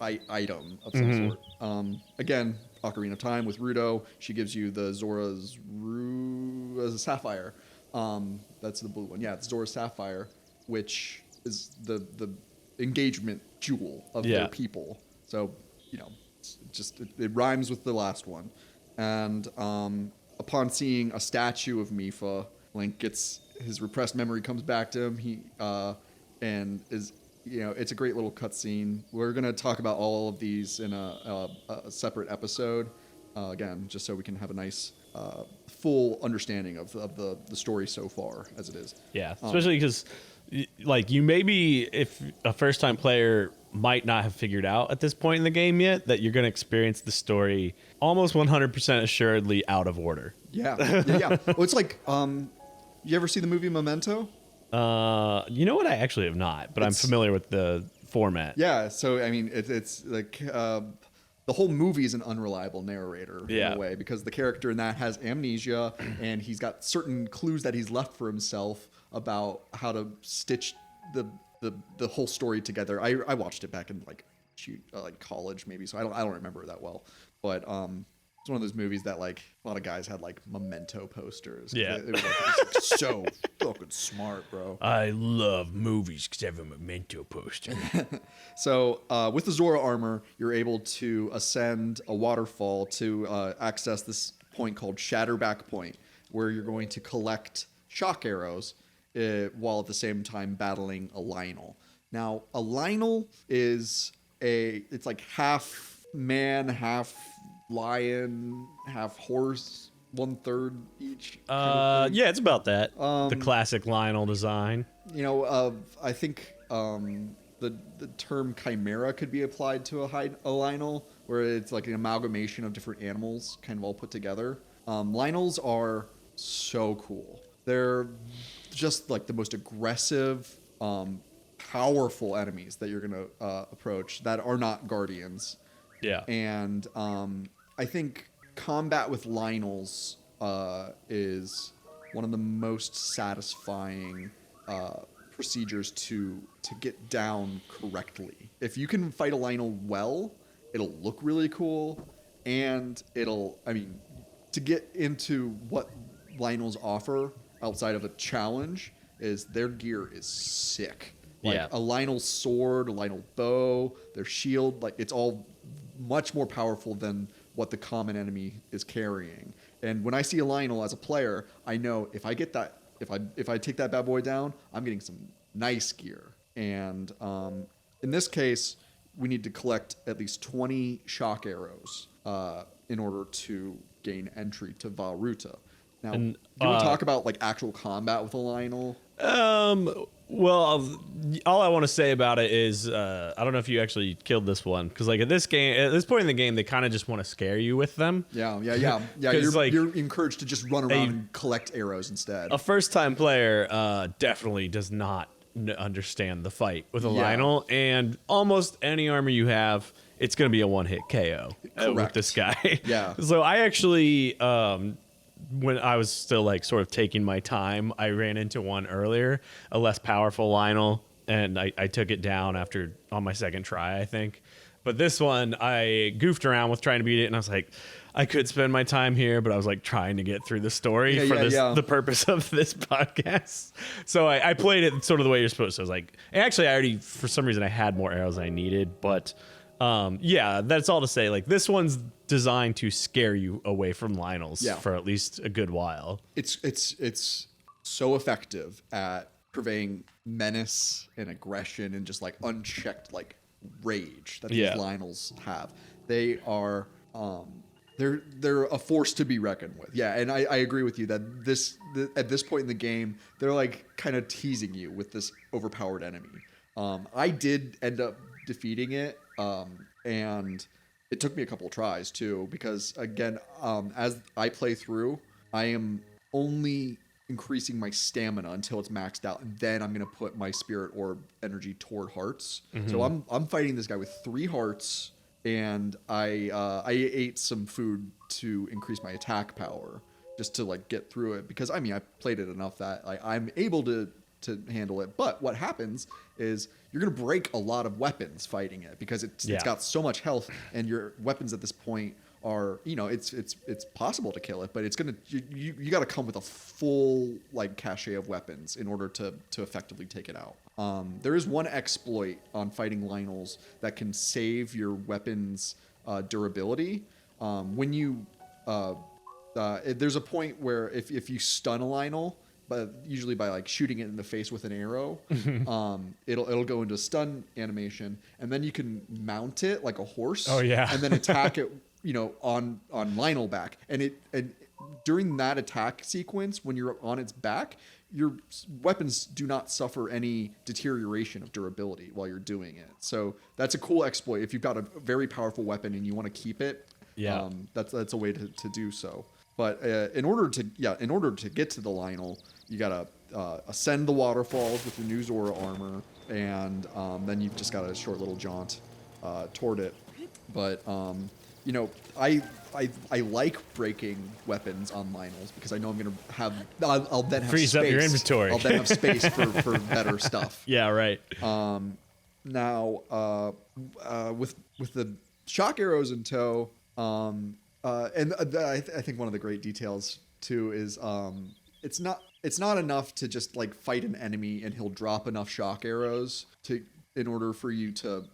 item of some sort. Again, Ocarina of Time with Ruto, she gives you the Zora's Sapphire. That's the blue one. Yeah, it's Zora's Sapphire, which is the engagement jewel of their people. So, it rhymes with the last one. And upon seeing a statue of Mipha, Link gets his repressed memory comes back to him. And is, it's a great little cutscene. We're gonna talk about all of these in a separate episode. Again, just so we can have a nice full understanding of the story so far as it is. Yeah, especially because you maybe, if a first time player might not have figured out at this point in the game yet, that you're going to experience the story almost 100% assuredly out of order. Yeah. Well, it's like, you ever see the movie Memento? You know what? I actually have not, but I'm familiar with the format. Yeah. So, I mean, it's like, the whole movie is an unreliable narrator in a way, because the character in that has amnesia and he's got certain clues that he's left for himself about how to stitch the whole story together. I watched it back in like college maybe, so I don't remember it that well, but it's one of those movies that like a lot of guys had like Memento posters. Yeah, it was like so fucking smart, bro. I love movies because I have a Memento poster. So with the Zora armor, you're able to ascend a waterfall to access this point called Shatterback Point, where you're going to collect shock arrows while at the same time battling a Lionel. Now, a Lionel is it's like half man, half lion, half horse, 1/3 each. Yeah, it's about that. The classic Lionel design. I think the term chimera could be applied to a Lionel, where it's like an amalgamation of different animals kind of all put together. Lionels are so cool. They're just like the most aggressive, powerful enemies that you're going to approach that are not guardians. Yeah. And I think combat with Lionels is one of the most satisfying procedures to get down correctly. If you can fight a Lionel well, it'll look really cool, and to get into what Lionels offer outside of a challenge is their gear is sick. Like a Lionel sword, a Lionel bow, their shield, like it's all much more powerful than what the common enemy is carrying. And when I see a Lionel as a player, I know if I get that, if I take that bad boy down, I'm getting some nice gear. And in this case, we need to collect at least 20 shock arrows in order to gain entry to Vah Ruta. Now, do you want to talk about like actual combat with a Lionel? Well, all I want to say about it is I don't know if you actually killed this one, because like at this point in the game, they kind of just want to scare you with them. Yeah. You're encouraged to just run around and collect arrows instead. A first-time player definitely does not understand the fight with a Lionel, and almost any armor you have, it's going to be a one-hit KO with this guy. Yeah. So I actually, when I was still like sort of taking my time, I ran into one earlier, a less powerful Lionel, and I took it down on my second try, I think. But this one, I goofed around with trying to beat it, and I was like, I could spend my time here, but I was like trying to get through the story the purpose of this podcast. So I played it sort of the way you're supposed to. I was like, actually, I already, for some reason, I had more arrows than I needed, but that's all to say. Like, this one's designed to scare you away from Lionels for at least a good while. It's so effective at conveying menace and aggression and just like unchecked like rage that these Lionels have. They are they're a force to be reckoned with. Yeah, and I agree with you that at this point in the game, they're like kind of teasing you with this overpowered enemy. I did end up defeating it, and it took me a couple of tries too, because again, as I play through, I am only increasing my stamina until it's maxed out, and then I'm gonna put my spirit orb energy toward hearts. Mm-hmm. So I'm fighting this guy with 3 hearts, and I ate some food to increase my attack power, just to like get through it, because I mean I played it enough that like I'm able to handle it. But what happens is you're gonna break a lot of weapons fighting it, because it's got so much health, and your weapons at this point are, you know, it's possible to kill it, but it's gonna you got to come with a full like cache of weapons in order to effectively take it out. There is one exploit on fighting Lynels that can save your weapons durability. When you there's a point where if you stun a Lynel, but usually by like shooting it in the face with an arrow, it'll go into stun animation, and then you can mount it like a horse. Oh yeah, and then attack it, you know, on Lynel back, and during that attack sequence, when you're on its back, your weapons do not suffer any deterioration of durability while you're doing it. So that's a cool exploit. If you've got a very powerful weapon and you want to keep it, that's a way to do so. But in order to get to the Lynel, you gotta ascend the waterfalls with your new Zora armor, and then you've just got a short little jaunt toward it. But you know, I like breaking weapons on Lynels, because I know I'm gonna have I'll then have freeze space. Up your inventory. I'll then have space for better stuff. Yeah, right. Now with the shock arrows in tow, and I think one of the great details too is it's not enough to just like fight an enemy and he'll drop enough shock arrows in order for you to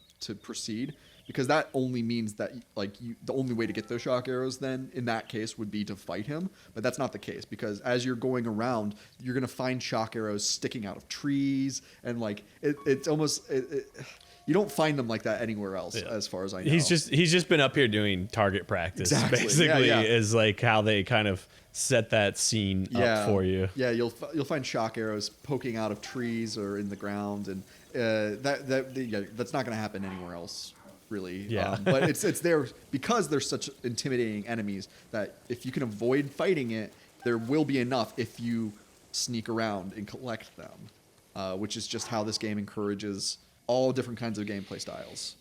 proceed, because that only means that like the only way to get those shock arrows then in that case would be to fight him. But that's not the case, because as you're going around, you're gonna find shock arrows sticking out of trees, and like it's almost you don't find them like that anywhere else, as far as I know. He's just been up here doing target practice, basically, is like how they kind of set that scene up for you. Yeah, you'll find shock arrows poking out of trees or in the ground, and that's not going to happen anywhere else, really. Yeah, but it's there because they're such intimidating enemies that if you can avoid fighting it, there will be enough if you sneak around and collect them, which is just how this game encourages all different kinds of gameplay styles.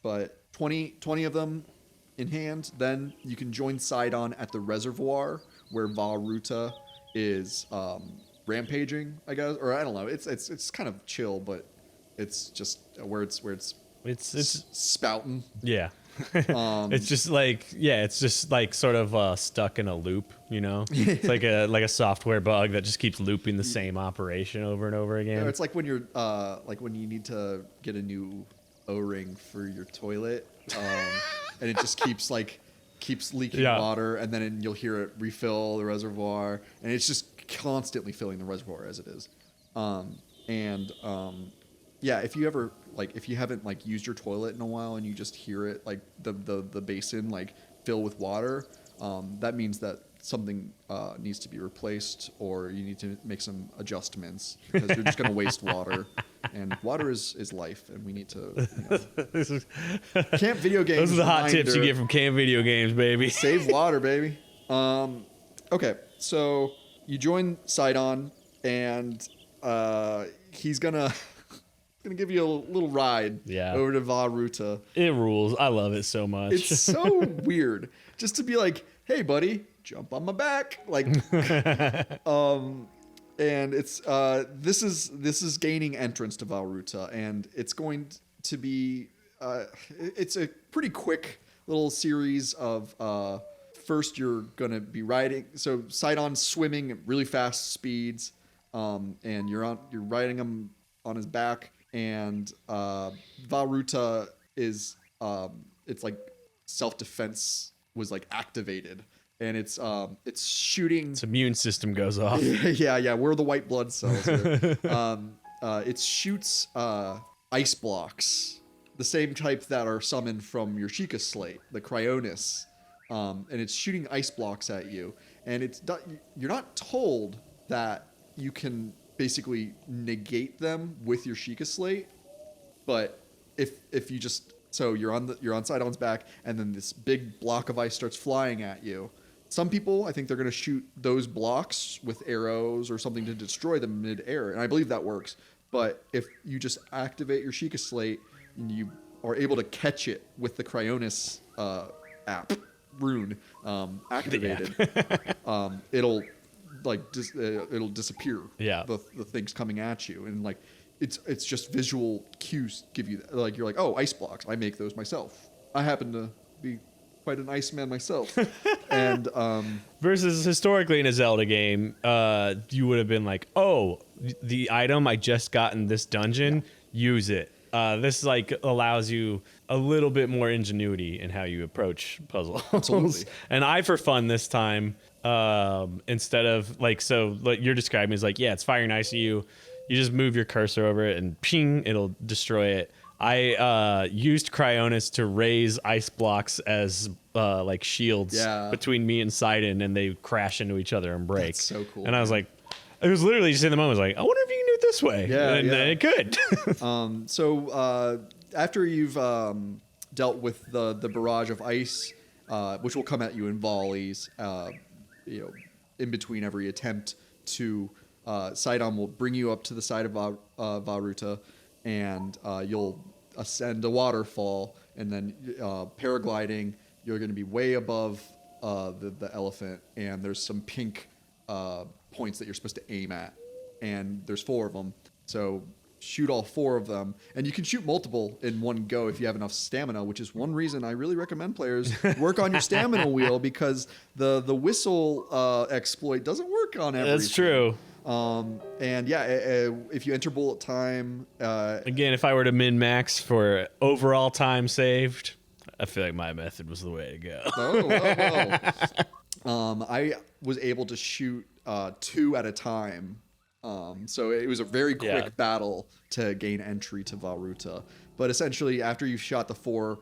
But 20 of them in hand, then you can join Sidon at the reservoir where Vah Ruta is rampaging, I guess, or I don't know. It's kind of chill, but it's just where it's spouting. Yeah. It's just like sort of stuck in a loop, you know. It's like a software bug that just keeps looping the same operation over and over again. Yeah, it's like when you're like when you need to get a new O-ring for your toilet, and it just keeps leaking water, and then you'll hear it refill the reservoir, and it's just constantly filling the reservoir as it is. Yeah, if you haven't like used your toilet in a while and you just hear it like the basin like fill with water, that means that something needs to be replaced, or you need to make some adjustments, because you're just going to waste water, and water is life, and we need to, you know. Camp video games. Those are the hot tips you get from Camp Video Games, baby. Save water, baby. Okay, so you join Sidon, and he's gonna give you a little ride over to Vah Ruta. It rules. I love it so much. It's so weird just to be like, hey buddy, jump on my back, like and it's this is gaining entrance to Vah Ruta, and it's going to be it's a pretty quick little series of first you're gonna be riding, so Sidon's swimming at really fast speeds, and you're riding him on his back, and Vah Ruta is it's like self-defense was like activated, and it's shooting. Its immune system goes off. yeah, we're the white blood cells here. It shoots ice blocks, the same type that are summoned from your Sheikah Slate, the Cryonis, and it's shooting ice blocks at you, and you're not told that you can basically negate them with your Sheikah Slate, but if you just, so you're on Sidon's back, and then this big block of ice starts flying at you. Some people, I think they're going to shoot those blocks with arrows or something to destroy them mid-air, and I believe that works. But if you just activate your Sheikah Slate, you are able to catch it with the Cryonis app, rune activated, it'll like it'll disappear. Yeah. The things coming at you, and like it's just visual cues give you that. Like you're like, oh, ice blocks. I make those myself. I happen to be quite an ice man myself. And versus historically in a Zelda game, you would have been like, oh, the item I just got in this dungeon, use it. This like allows you a little bit more ingenuity in how you approach puzzles. Absolutely. And I, for fun this time, instead of like, so what you're describing is like, yeah, it's firing ice at you. You just move your cursor over it and ping, it'll destroy it. I used Cryonis to raise ice blocks as like shields between me and Sidon, and they crash into each other and break. That's so cool. And I was like, it was literally just in the moment, I was like, I wonder if you can do it this way. Yeah, and it could. So after you've dealt with the barrage of ice, which will come at you in volleys, in between every attempt to, Sidon will bring you up to the side of Vah Ruta, and you'll ascend a waterfall, and then paragliding. You're going to be way above the elephant, and there's some pink points that you're supposed to aim at, and there's 4 of them. So shoot all 4 of them, and you can shoot multiple in one go if you have enough stamina, which is one reason I really recommend players work on your stamina wheel, because the whistle exploit doesn't work on everything. That's true. And yeah, if you enter bullet time, again, if I were to min max for overall time saved, I feel like my method was the way to go. I was able to shoot 2 at a time. So it was a very quick battle to gain entry to Vah Ruta. But essentially, after you've shot the 4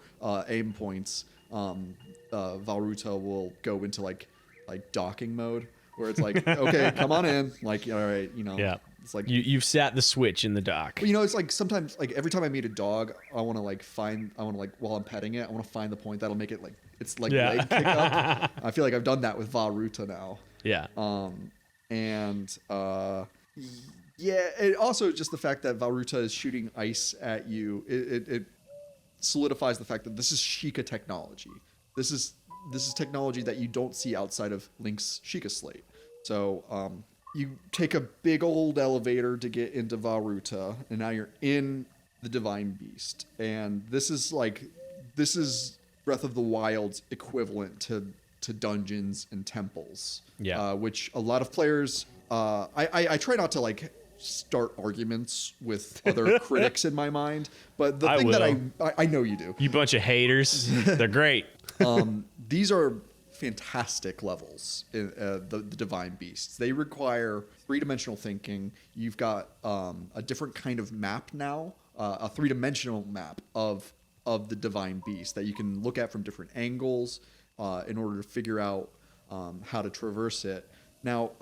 aim points, Vah Ruta will go into like docking mode, where it's like, okay, come on in. Like, all right, Yeah. It's like you've sat the switch in the dock. But, it's like sometimes, like every time I meet a dog, I want to while I'm petting it, I want to find the point that'll make it like it's like leg kick up. I feel like I've done that with Vah Ruta now. Yeah. It also just the fact that Vah Ruta is shooting ice at you, it solidifies the fact that this is Sheikah technology. This is technology that you don't see outside of Link's Sheikah Slate. So you take a big old elevator to get into Vah Ruta, and now you're in the Divine Beast. And this is Breath of the Wild's equivalent to dungeons and temples. Yeah. Which a lot of players, I try not to like start arguments with other critics in my mind, but the thing that I know you do. You bunch of haters. They're great. These are fantastic levels in the Divine Beasts. They require 3-dimensional thinking. You've got a different kind of map now, a 3-dimensional map of the Divine Beast that you can look at from different angles in order to figure out how to traverse it. Now,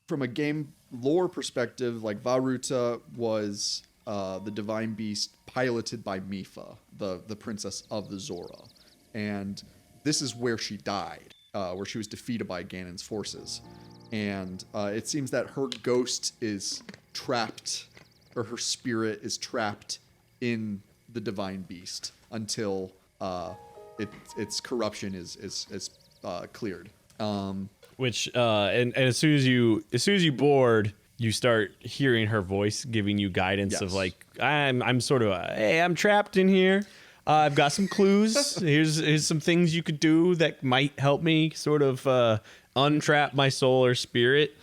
from a game lore perspective, like Vah Ruta was the Divine Beast piloted by Mipha, the princess of the Zora. And this is where she died, where she was defeated by Ganon's forces. And it seems that her ghost is trapped, or her spirit is trapped in the Divine Beast until its corruption is cleared. Which and as soon as you board, you start hearing her voice giving you guidance of like, I'm sort of hey, I'm trapped in here. I've got some clues. Here's some things you could do that might help me sort of untrap my soul or spirit.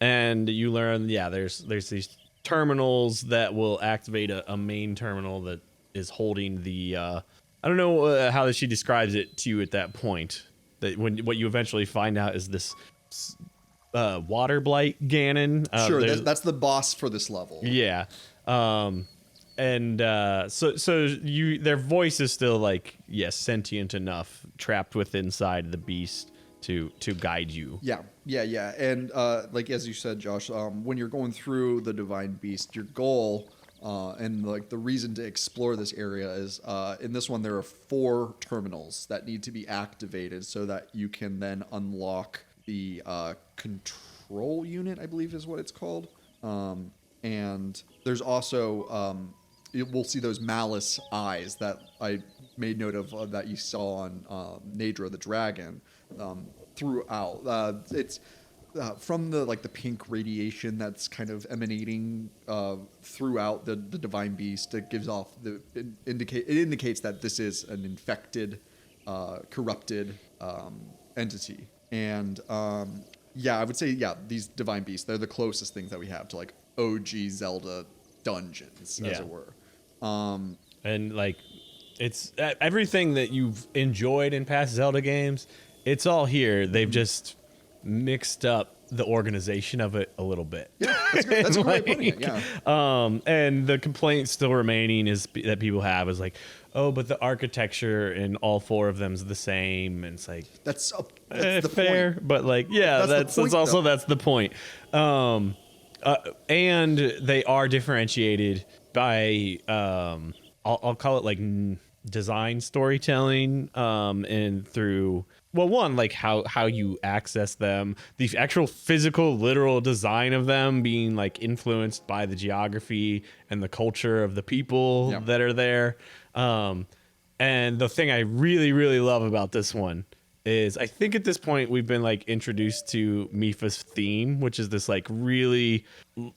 And you learn, there's these terminals that will activate a main terminal that is holding the I don't know how she describes it to you at that point. That what you eventually find out is this water blight Ganon. Sure, that's the boss for this level. Yeah. And so their voice is still like, yes, sentient enough, trapped within inside the beast to guide you. Yeah. And like as you said, Josh, when you're going through the Divine Beast, your goal and like the reason to explore this area is in this one there are 4 terminals that need to be activated so that you can then unlock the control unit, I believe is what it's called. And there's also we'll see those malice eyes that I made note of that you saw on Nadra the Dragon throughout. It's from the pink radiation that's kind of emanating throughout the divine beast. It gives off it indicates that this is an infected, corrupted entity. And I would say these divine beasts, they're the closest things that we have to OG Zelda dungeons, as it were. And it's everything that you've enjoyed in past Zelda games. It's all here. They've just mixed up the organization of it a little bit. Yeah, that's a great way of putting it. Yeah. And the complaint still remaining is that people have is but the architecture in all four of them is the same, and it's that's the fair, point. But that's the point. And they are differentiated by I'll call it design storytelling, and through how you access them, the actual physical literal design of them being influenced by the geography and the culture of the people that are there. And the thing I really, really love about this one is I think at this point we've been introduced to Mipha's theme, which is this really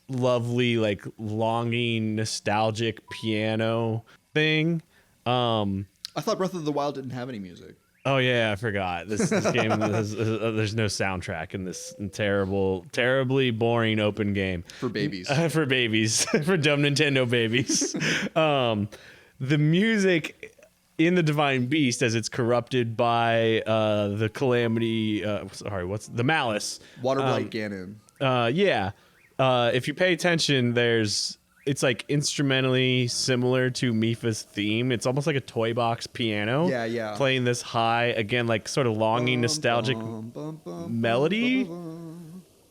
lovely, longing, nostalgic piano thing. I thought Breath of the Wild didn't have any music. Oh yeah, I forgot. This game there's no soundtrack in this terribly boring open game For babies. for babies, for dumb Nintendo babies. The music in the Divine Beast, as it's corrupted by the calamity. What's the malice? Waterblight Ganon. If you pay attention, it's instrumentally similar to Mipha's theme. It's almost like a toy box piano. Yeah. Playing this high, again, sort of longing, nostalgic melody.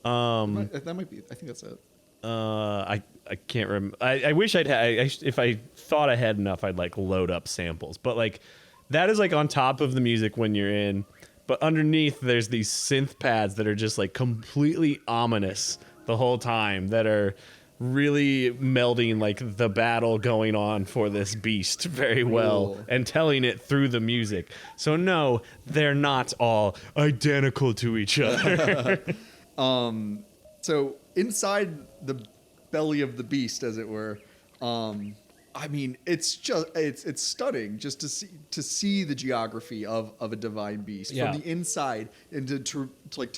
That might be. I think that's it. I can't remember. I wish I'd had. If I thought I had enough, I'd load up samples. But that is on top of the music when you're in. But underneath, there's these synth pads that are just completely ominous the whole time. That are really melding the battle going on for this beast very well. Cool. And telling it through the music. So no, they're not all identical to each other. So inside the belly of the beast, as it were, it's just it's stunning just to see the geography of a divine beast from the inside, and to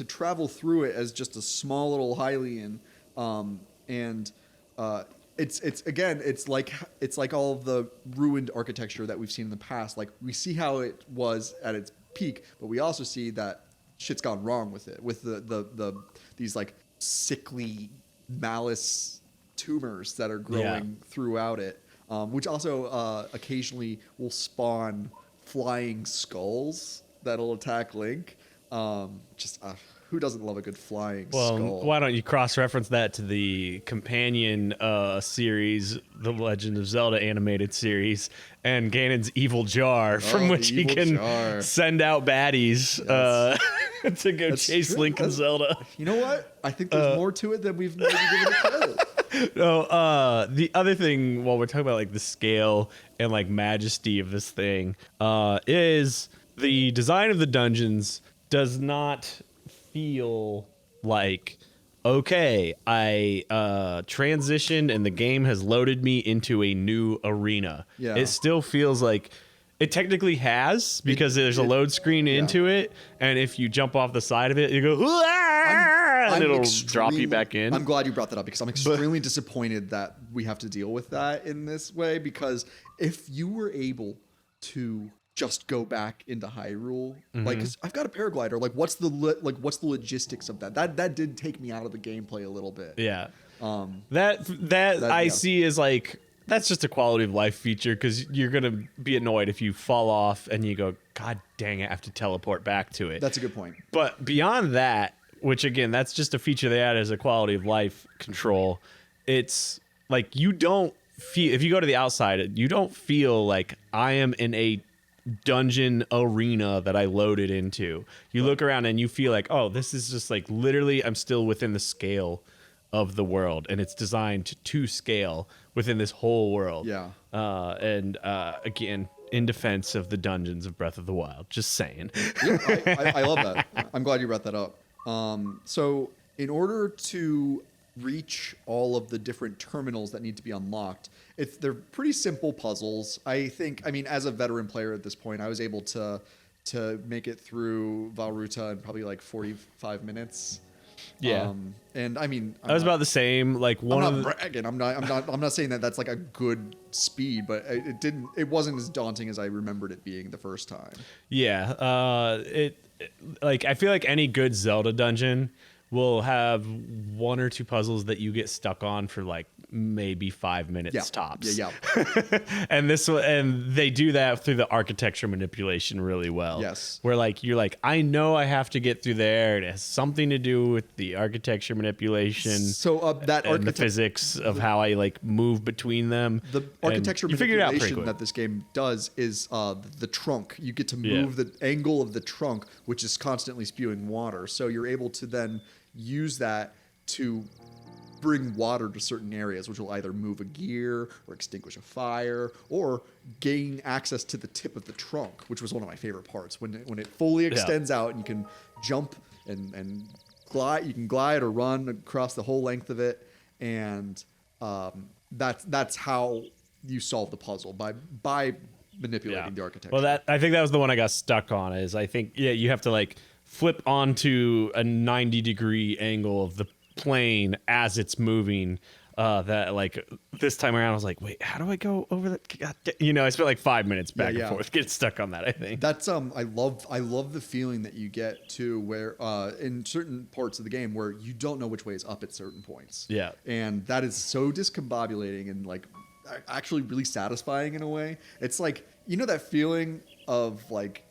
travel through it as just a small little Hylian. And it's like all of the ruined architecture that we've seen in the past. We see how it was at its peak, but we also see that shit's gone wrong with it, with these sickly malice tumors that are growing throughout it, which also occasionally will spawn flying skulls that'll attack Link. Who doesn't love a good flying skull? Well, why don't you cross-reference that to the companion series, The Legend of Zelda animated series, and Ganon's evil jar, from which he can send out baddies to go chase Link and Zelda. You know what? I think there's more to it than we've maybe given it credit. No, the other thing, while we're talking about the scale and majesty of this thing, is the design of the dungeons does not feel okay, I transitioned and the game has loaded me into a new arena. Yeah. It still feels like it technically has, because there's a load screen into it, and if you jump off the side of it, you go, and it'll drop you back in. I'm glad you brought that up, because I'm extremely disappointed that we have to deal with that in this way, because if you were able to just go back into Hyrule, 'cause I've got a paraglider. What's the logistics of that? That did take me out of the gameplay a little bit. Yeah. That I see as that's just a quality of life feature, because you're gonna be annoyed if you fall off and you go, God dang it, I have to teleport back to it. That's a good point. But beyond that, which again, that's just a feature they add as a quality of life control. It's you don't feel, if you go to the outside, you don't feel like I am in a dungeon arena that I loaded into. You look around and you feel oh, this is just literally I'm still within the scale of the world, and it's designed to scale within this whole world. Yeah. And again, in defense of the dungeons of Breath of the Wild. Just saying. Yeah, I love that. I'm glad you brought that up. So in order to reach all of the different terminals that need to be unlocked, they're pretty simple puzzles. I mean, as a veteran player at this point, I was able to make it through Vah Ruta in probably like 45 minutes. Yeah. And I mean, I was about the same. Like one I'm of not the, bragging. I'm not saying that that's like a good speed, but it wasn't as daunting as I remembered it being the first time. yeah. Like I feel like any good Zelda dungeon will have one or two puzzles that you get stuck on for like maybe 5 minutes tops. Yeah. And they do that through the architecture manipulation really well. Yes. Where like you're like, I know I have to get through there. It has something to do with the architecture manipulation. So that and the physics of how I like move between them. The architecture you figure it out pretty manipulation quick. that this game does is the trunk. You get to move the angle of the trunk, which is constantly spewing water. So you're able to then use that to bring water to certain areas, which will either move a gear or extinguish a fire or gain access to the tip of the trunk, which was one of my favorite parts. When it fully extends out and you can jump and glide, you can glide or run across the whole length of it, and that's how you solve the puzzle by manipulating the architecture. Well, I think that was the one I got stuck on. Is I think you have to like flip onto a 90-degree angle of the plane as it's moving. That like this time around I was like, wait, how do I go over that? I spent like 5 minutes back and forth getting stuck on that. I think that's I love the feeling that you get to where in certain parts of the game where you don't know which way is up at certain points. Yeah, and that is so discombobulating and like actually really satisfying in a way. It's like, that feeling of like,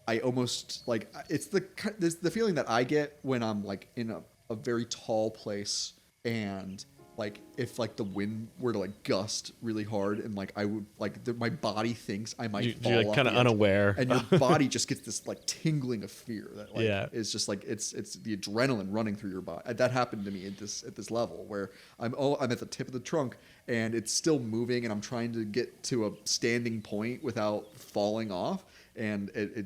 I almost like, it's the feeling that I get when I'm like in a very tall place, and like if like the wind were to like gust really hard and like I would like my body thinks I might fall you're like kind of unaware, and your body just gets this like tingling of fear that like is just like it's the adrenaline running through your body. That happened to me at this level where I'm at the tip of the trunk and it's still moving and I'm trying to get to a standing point without falling off. And it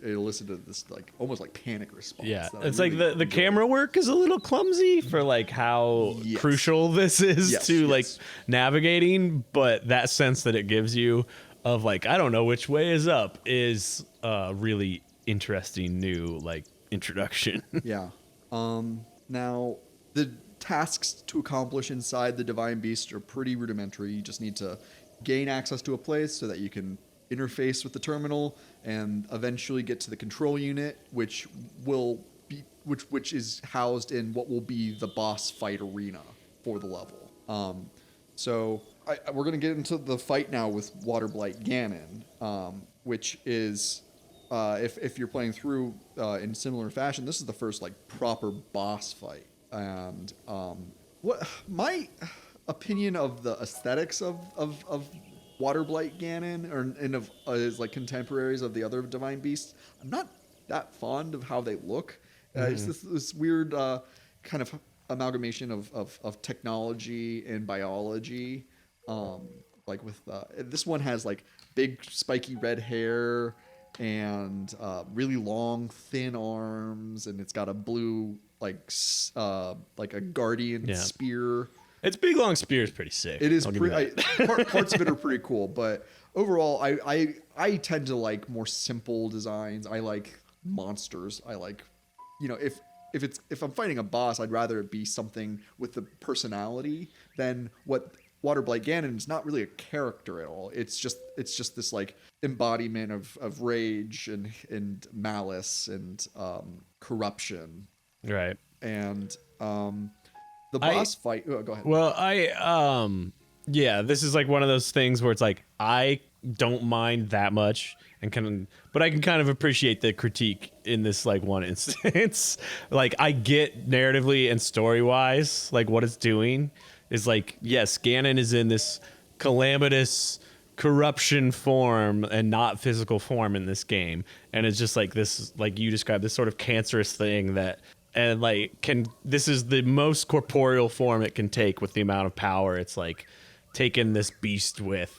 elicited this like almost like panic response. Yeah, it's really like the camera work is a little clumsy for like how crucial this is to like navigating, but that sense that it gives you of like, I don't know which way is up is really interesting new like introduction. Yeah. Now the tasks to accomplish inside the Divine Beast are pretty rudimentary. You just need to gain access to a place so that you can interface with the terminal and eventually get to the control unit, which is housed in what will be the boss fight arena for the level. So we're going to get into the fight now with Waterblight Ganon, which is if you're playing through in similar fashion, this is the first like proper boss fight. And what my opinion of the aesthetics of Waterblight Ganon and of his like contemporaries of the other Divine Beasts, I'm not that fond of how they look. It's this weird kind of amalgamation of technology and biology. Like with this one has like big spiky red hair and really long thin arms, and it's got a blue like a guardian spear. Its big long spear is pretty sick. It is parts of it are pretty cool, but overall, I tend to like more simple designs. I like monsters. I like, if I'm fighting a boss, I'd rather it be something with the personality than what Waterblight Ganon is. Not really a character at all. It's just this like embodiment of rage and malice and corruption. Right. And the boss fight. Oh, go ahead. Well, this is like one of those things where it's like I don't mind that much but I can kind of appreciate the critique in this like one instance. Like I get narratively and story wise, like what it's doing is like, yes, Ganon is in this calamitous corruption form and not physical form in this game, and it's just like this, like you described, this sort of cancerous thing that. And like this is the most corporeal form it can take with the amount of power it's like taken this beast with.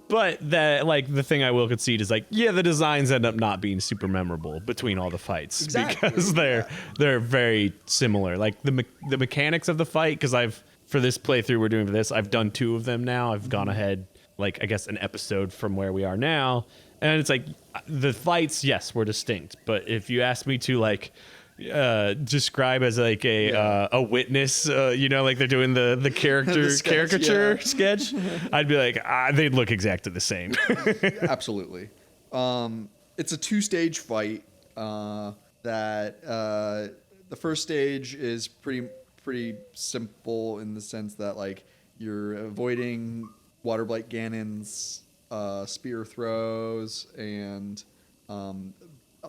But that, like, the thing I will concede is, like, yeah, the designs end up not being super memorable between all the fights. Exactly. Because they're very similar. Like, the mechanics of the fight, because for this playthrough we're doing for this, I've done 2 of them now. I've gone ahead, like, I guess an episode from where we are now. And it's like, the fights, yes, were distinct. But if you ask me to, like, describe as like a witness, like they're doing the character sketch, caricature sketch, I'd be like, they'd look exactly the same. Absolutely. It's a 2-stage fight. That the first stage is pretty simple in the sense that like you're avoiding Waterblight Ganon's spear throws, and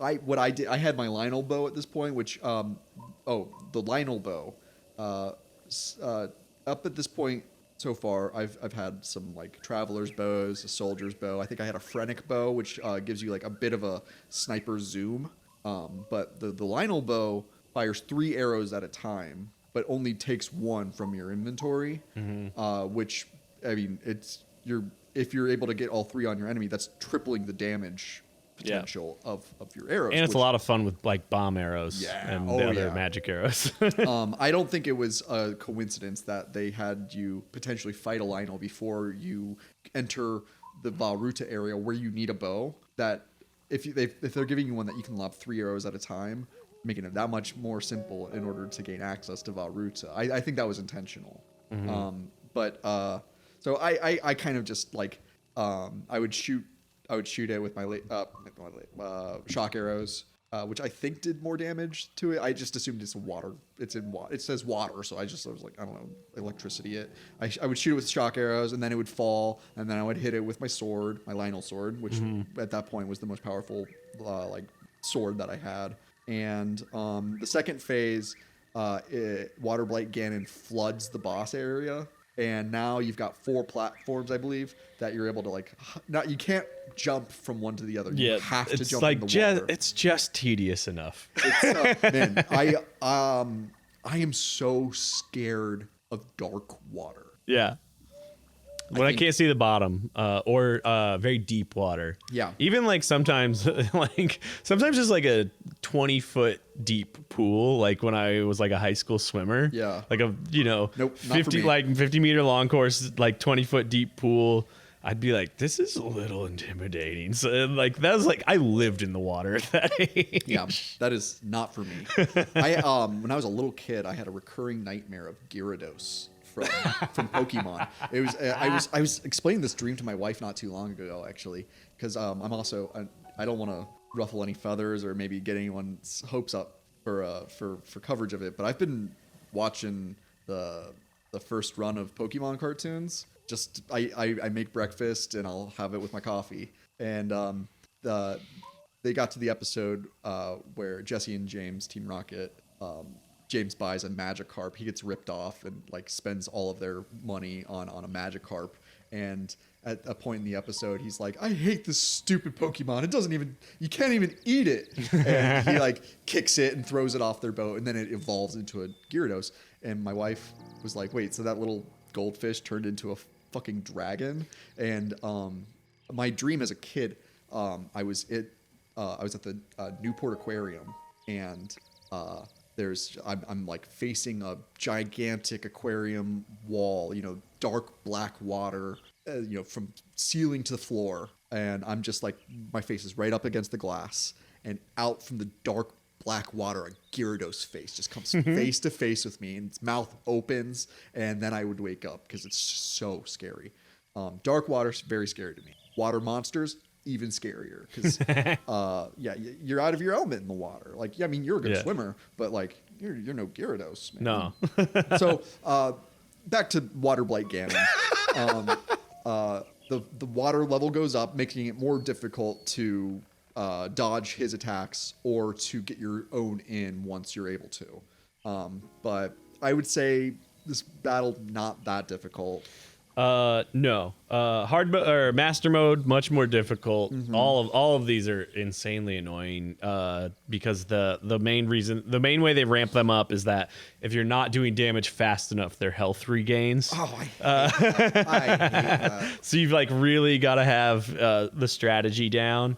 I had my Lionel bow at this point, which the Lionel bow. Up at this point so far, I've had some like traveler's bows, a soldier's bow. I think I had a Phrenic bow, which gives you like a bit of a sniper zoom. But the Lionel bow fires 3 arrows at a time, but only takes 1 from your inventory. Which, I mean, if you're able to get all 3 on your enemy, that's tripling the damage potential of your arrows. And it's a lot of fun with like bomb arrows and the other magic arrows. I don't think it was a coincidence that they had you potentially fight a Lionel before you enter the Vah Ruta area where you need a bow. That if they're giving you one that you can lob 3 arrows at a time, making it that much more simple in order to gain access to Vah Ruta. I think that was intentional. So I kind of just like I would shoot it with my shock arrows, which I think did more damage to it. I just assumed it's water. It's in water. It says water, so I was like, I don't know, electricity it. I would shoot it with shock arrows, and then it would fall, and then I would hit it with my sword, my Lionel sword, which at that point was the most powerful sword that I had. And the second phase, Waterblight Ganon floods the boss area. And now you've got 4 platforms, I believe, that you're able to you can't jump from one to the other. You have to jump in the water. It's just tedious enough. Man, I am so scared of dark water. Yeah. When I can't see the bottom, or very deep water. Yeah. Even like sometimes just like a 20-foot deep pool, like when I was like a high school swimmer. Yeah. Like a 50 meter long course, like 20-foot deep pool. I'd be like, this is a little intimidating. So like that was like I lived in the water at that age. Yeah, that is not for me. When I was a little kid, I had a recurring nightmare of Gyarados from Pokemon. It was I was explaining this dream to my wife not too long ago, actually, because I'm also I don't want to ruffle any feathers or maybe get anyone's hopes up for coverage of it, but I've been watching the first run of Pokemon cartoons. Just I make breakfast and I'll have it with my coffee, and they got to the episode where Jesse and James, Team Rocket, James buys a Magikarp. He gets ripped off and like spends all of their money on a Magikarp. And at a point in the episode, he's like, "I hate this stupid Pokemon. It doesn't even, you can't even eat it." And he like kicks it and throws it off their boat, and then it evolves into a Gyarados. And my wife was like, "Wait, so that little goldfish turned into a fucking dragon?" And my dream as a kid, I was at the Newport Aquarium, and I'm like facing a gigantic aquarium wall, dark black water, from ceiling to the floor. And I'm just like, my face is right up against the glass, and out from the dark black water, a Gyarados face just comes face to face with me, and its mouth opens, and then I would wake up because it's so scary. Dark water's very scary to me. Water monsters, even scarier, because you're out of your element in the water. Like, I mean, you're a good swimmer, but like you're no Gyarados, man. No. So back to Waterblight Ganon. The water level goes up, making it more difficult to dodge his attacks or to get your own in once you're able to. But I would say this battle not that difficult. No. Or master mode, much more difficult. All of these are insanely annoying. Because the main way they ramp them up is that if you're not doing damage fast enough, their health regains. Oh, I hate that. I hate that. So you've like really got to have the strategy down.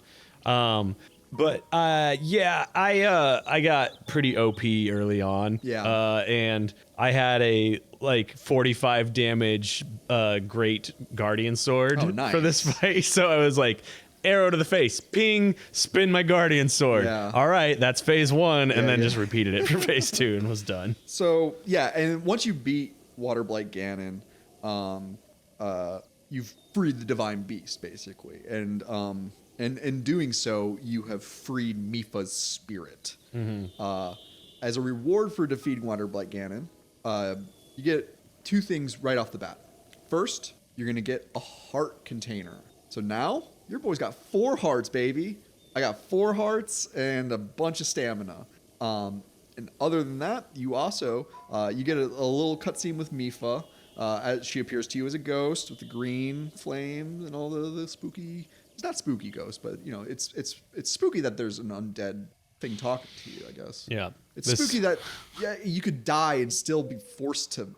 But yeah, I got pretty OP early on. Yeah. And I had a like 45 damage great guardian sword Oh, nice. for this fight. So I was like, arrow to the face, ping, spin my guardian sword. Yeah. All right, that's phase 1, and Yeah, then yeah. just repeated it for phase 2 and was done. So yeah, and once you beat Waterblight Ganon, you've freed the Divine Beast basically, and in doing so, you have freed Mipha's spirit. As a reward for defeating Waterblight Ganon, you get 2 things right off the bat. First, you're gonna get a heart container. So now your boy's got 4 hearts, baby. I got 4 hearts and a bunch of stamina. And other than that, you also you get a little cutscene with Mipha as she appears to you as a ghost with the green flame and all the spooky. It's not spooky ghost, but you know it's spooky that there's an undead thing talking to you. I guess. Yeah. It's spooky that you could die and still be forced to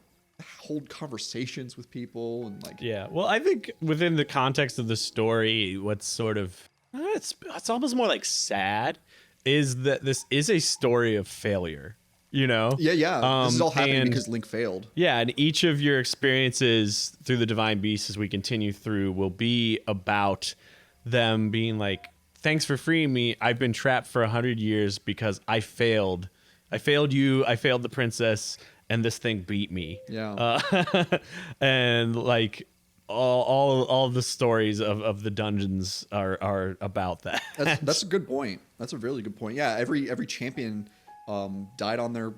hold conversations with people and like. Yeah. Well, I think within the context of the story, what's sort of it's almost more like sad is that this is a story of failure. You know? Yeah. This is all happening and- because Link failed. Yeah, and each of your experiences through the Divine Beast as we continue through will be about them being like, thanks for freeing me. I've been trapped for 100 years because I failed. I failed you. I failed the princess, and this thing beat me. Yeah. And like all the stories of the dungeons are about that. That's a good point. That's a really good point. Yeah, every champion died on their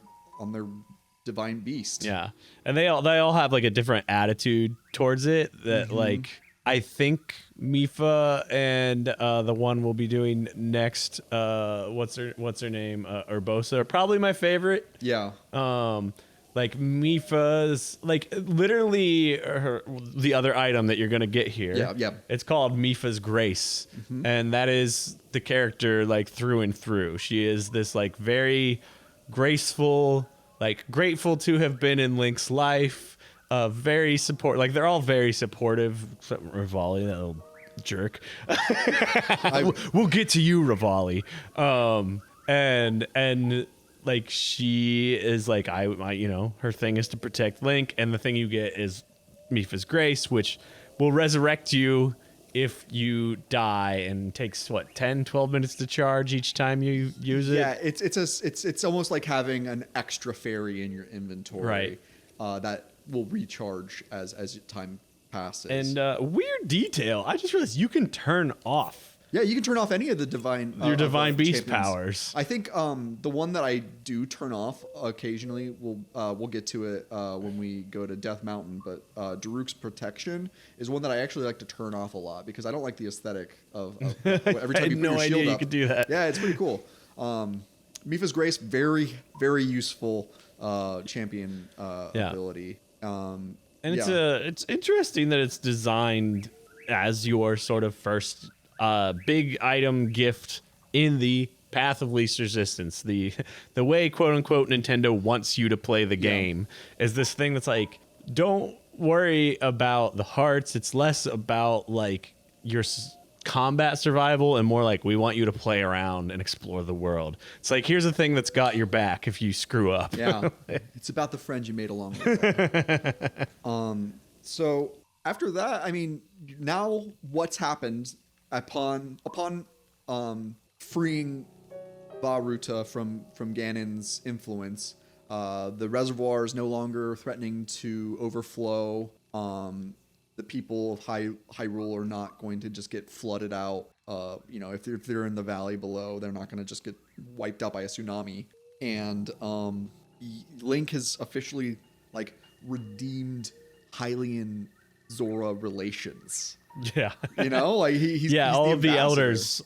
divine beast. Yeah, and they all have like a different attitude towards it. That like I think Mipha and the one we'll be doing next, what's her name, Urbosa, are probably my favorite. Yeah. Like Mipha's, like literally the other item that you're gonna get here. Yeah. It's called Mipha's Grace, and that is the character like through and through. She is this like very graceful, like grateful to have been in Link's life. Very they're all very supportive. Except Rivali, that little jerk. We'll get to you, Rivali. And like she is like I you know, her thing is to protect Link, and the thing you get is Mipha's Grace, which will resurrect you if you die, and takes 10-12 minutes to charge each time you use it. Yeah, it's almost like having an extra fairy in your inventory. Right. That will recharge as time passes. And weird detail, I just realized you can turn off yeah, you can turn off any of the divine your Divine Beast champions. powers. I think the one that I do turn off occasionally, we'll get to it when we go to Death Mountain, but Daruk's Protection is one that I actually like to turn off a lot because I don't like the aesthetic of every time I you had put no your idea shield you up. could do that. Yeah, it's pretty cool. Mipha's Grace, very, very useful champion ability. And it's interesting that it's designed as your sort of first big item gift in the path of least resistance. The way quote unquote Nintendo wants you to play the game is this thing that's like, don't worry about the hearts. It's less about like your combat survival and more like we want you to play around and explore the world. It's like, here's a thing that's got your back if you screw up. Yeah, it's about the friends you made along the way. So after that, I mean, now what's happened upon freeing Vah Ruta from Ganon's influence? The reservoir is no longer threatening to overflow. The people of Hyrule are not going to just get flooded out. You know, if they're in the valley below, they're not going to just get wiped out by a tsunami. And Link has officially like redeemed Hylian Zora relations. Yeah. You know, like he's all the of the ambassador. elders,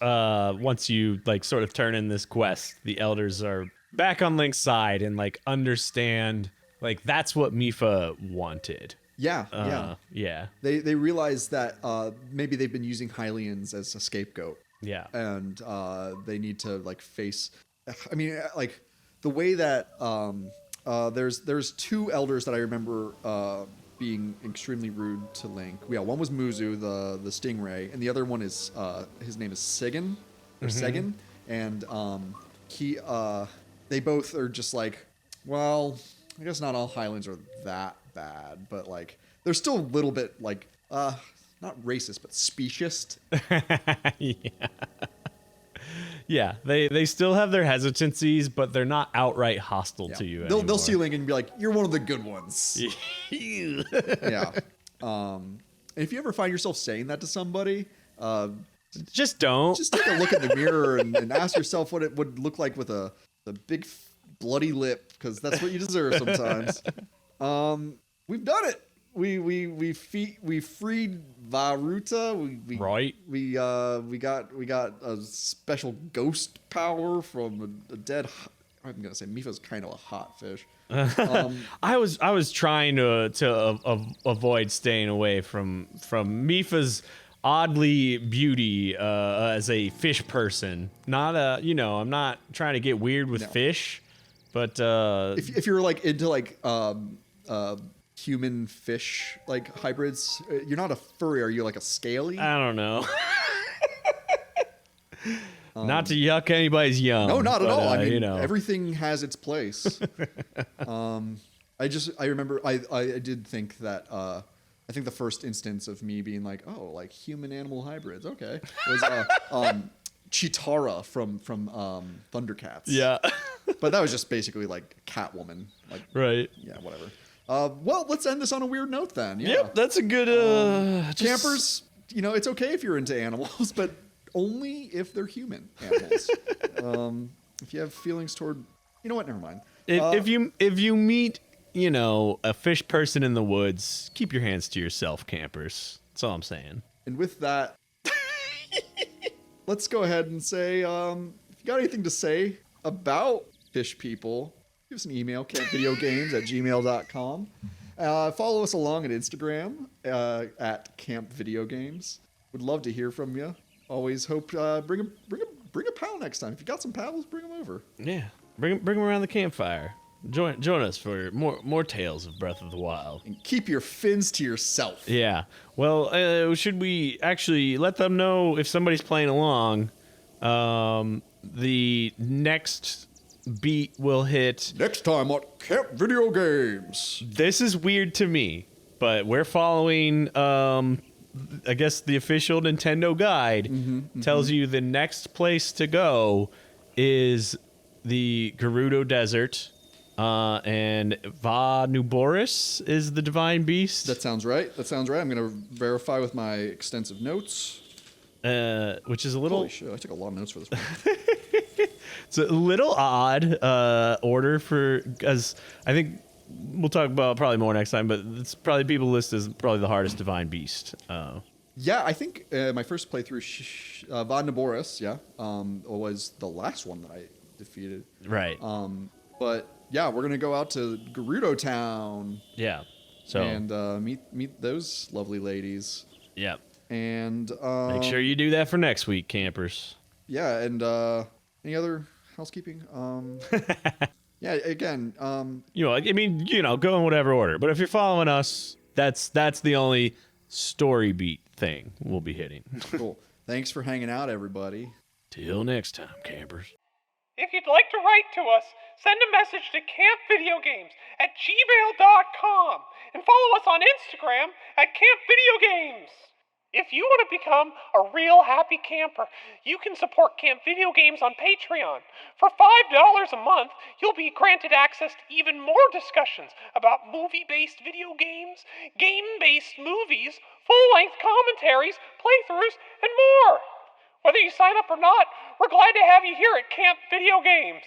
once you like sort of turn in this quest, the elders are back on Link's side and like understand like that's what Mipha wanted. Yeah. Yeah. They realize that maybe they've been using Hylians as a scapegoat. Yeah. And they need to like face. I mean, like the way that there's two elders that I remember being extremely rude to Link. Yeah, one was Muzu, the stingray, and the other one is his name is Sigyn or Segin, and he they both are just like, well, I guess not all Hylians are that bad, but like they're still a little bit like not racist, but speciest. Yeah, they still have their hesitancies, but they're not outright hostile to you anymore. They'll see Link and be like, "You're one of the good ones." Yeah. And if you ever find yourself saying that to somebody, just don't. Just take a look in the mirror and ask yourself what it would look like with a big bloody lip, because that's what you deserve sometimes. We've done it. We freed Vah Ruta. We got a special ghost power from a dead. I'm gonna say Mipha's kind of a hot fish. I was trying to avoid staying away from Mipha's oddly beauty as a fish person. Not I'm not trying to get weird with fish, but if you're like into like human fish like hybrids, you're not a furry. Are you like a scaly? I don't know. Not to yuck anybody's yum. No, not at all. I mean, everything has its place. I remember I did think that I think the first instance of me being like, oh, like human animal hybrids, okay, was Chitara from Thundercats. Yeah. But that was just basically like Catwoman. Like, right. Yeah, whatever. Well, let's end this on a weird note then. Yeah. Yep, that's a good campers. It's okay if you're into animals, but only if they're human animals. If you have feelings toward, you know what? Never mind. If you meet a fish person in the woods, keep your hands to yourself, campers. That's all I'm saying. And with that, let's go ahead and say, if you got anything to say about fish people, give us an email, campvideogames@gmail.com. Follow us along on Instagram at campvideogames. Would love to hear from you. Always hope bring a pal next time. If you got some pals, bring them over. Yeah, bring them around the campfire. Join us for more tales of Breath of the Wild. And keep your fins to yourself. Yeah. Well, should we actually let them know if somebody's playing along? The next beat will hit next time on Camp Video Games. This is weird to me, but we're following I guess the official Nintendo guide tells you the next place to go is the Gerudo Desert, and Vah Nuboris is the divine beast. That sounds right. I'm going to verify with my extensive notes. Which is a little... Holy shit, I took a lot of notes for this one. It's a little odd order as I think we'll talk about probably more next time, but it's probably people list as probably the hardest divine beast. Yeah, I think my first playthrough, Vah Nuboris, was the last one that I defeated. Right. But yeah, we're gonna go out to Gerudo Town. Yeah. So and meet those lovely ladies. Yep. And make sure you do that for next week, campers. Yeah, and any other housekeeping? Yeah, again, go in whatever order. But if you're following us, that's the only story beat thing we'll be hitting. Cool. Thanks for hanging out, everybody. Till next time, campers. If you'd like to write to us, send a message to campvideogames@gmail.com and follow us on Instagram @campvideogames. If you want to become a real happy camper, you can support Camp Video Games on Patreon. For $5 a month, you'll be granted access to even more discussions about movie-based video games, game-based movies, full-length commentaries, playthroughs, and more. Whether you sign up or not, we're glad to have you here at Camp Video Games.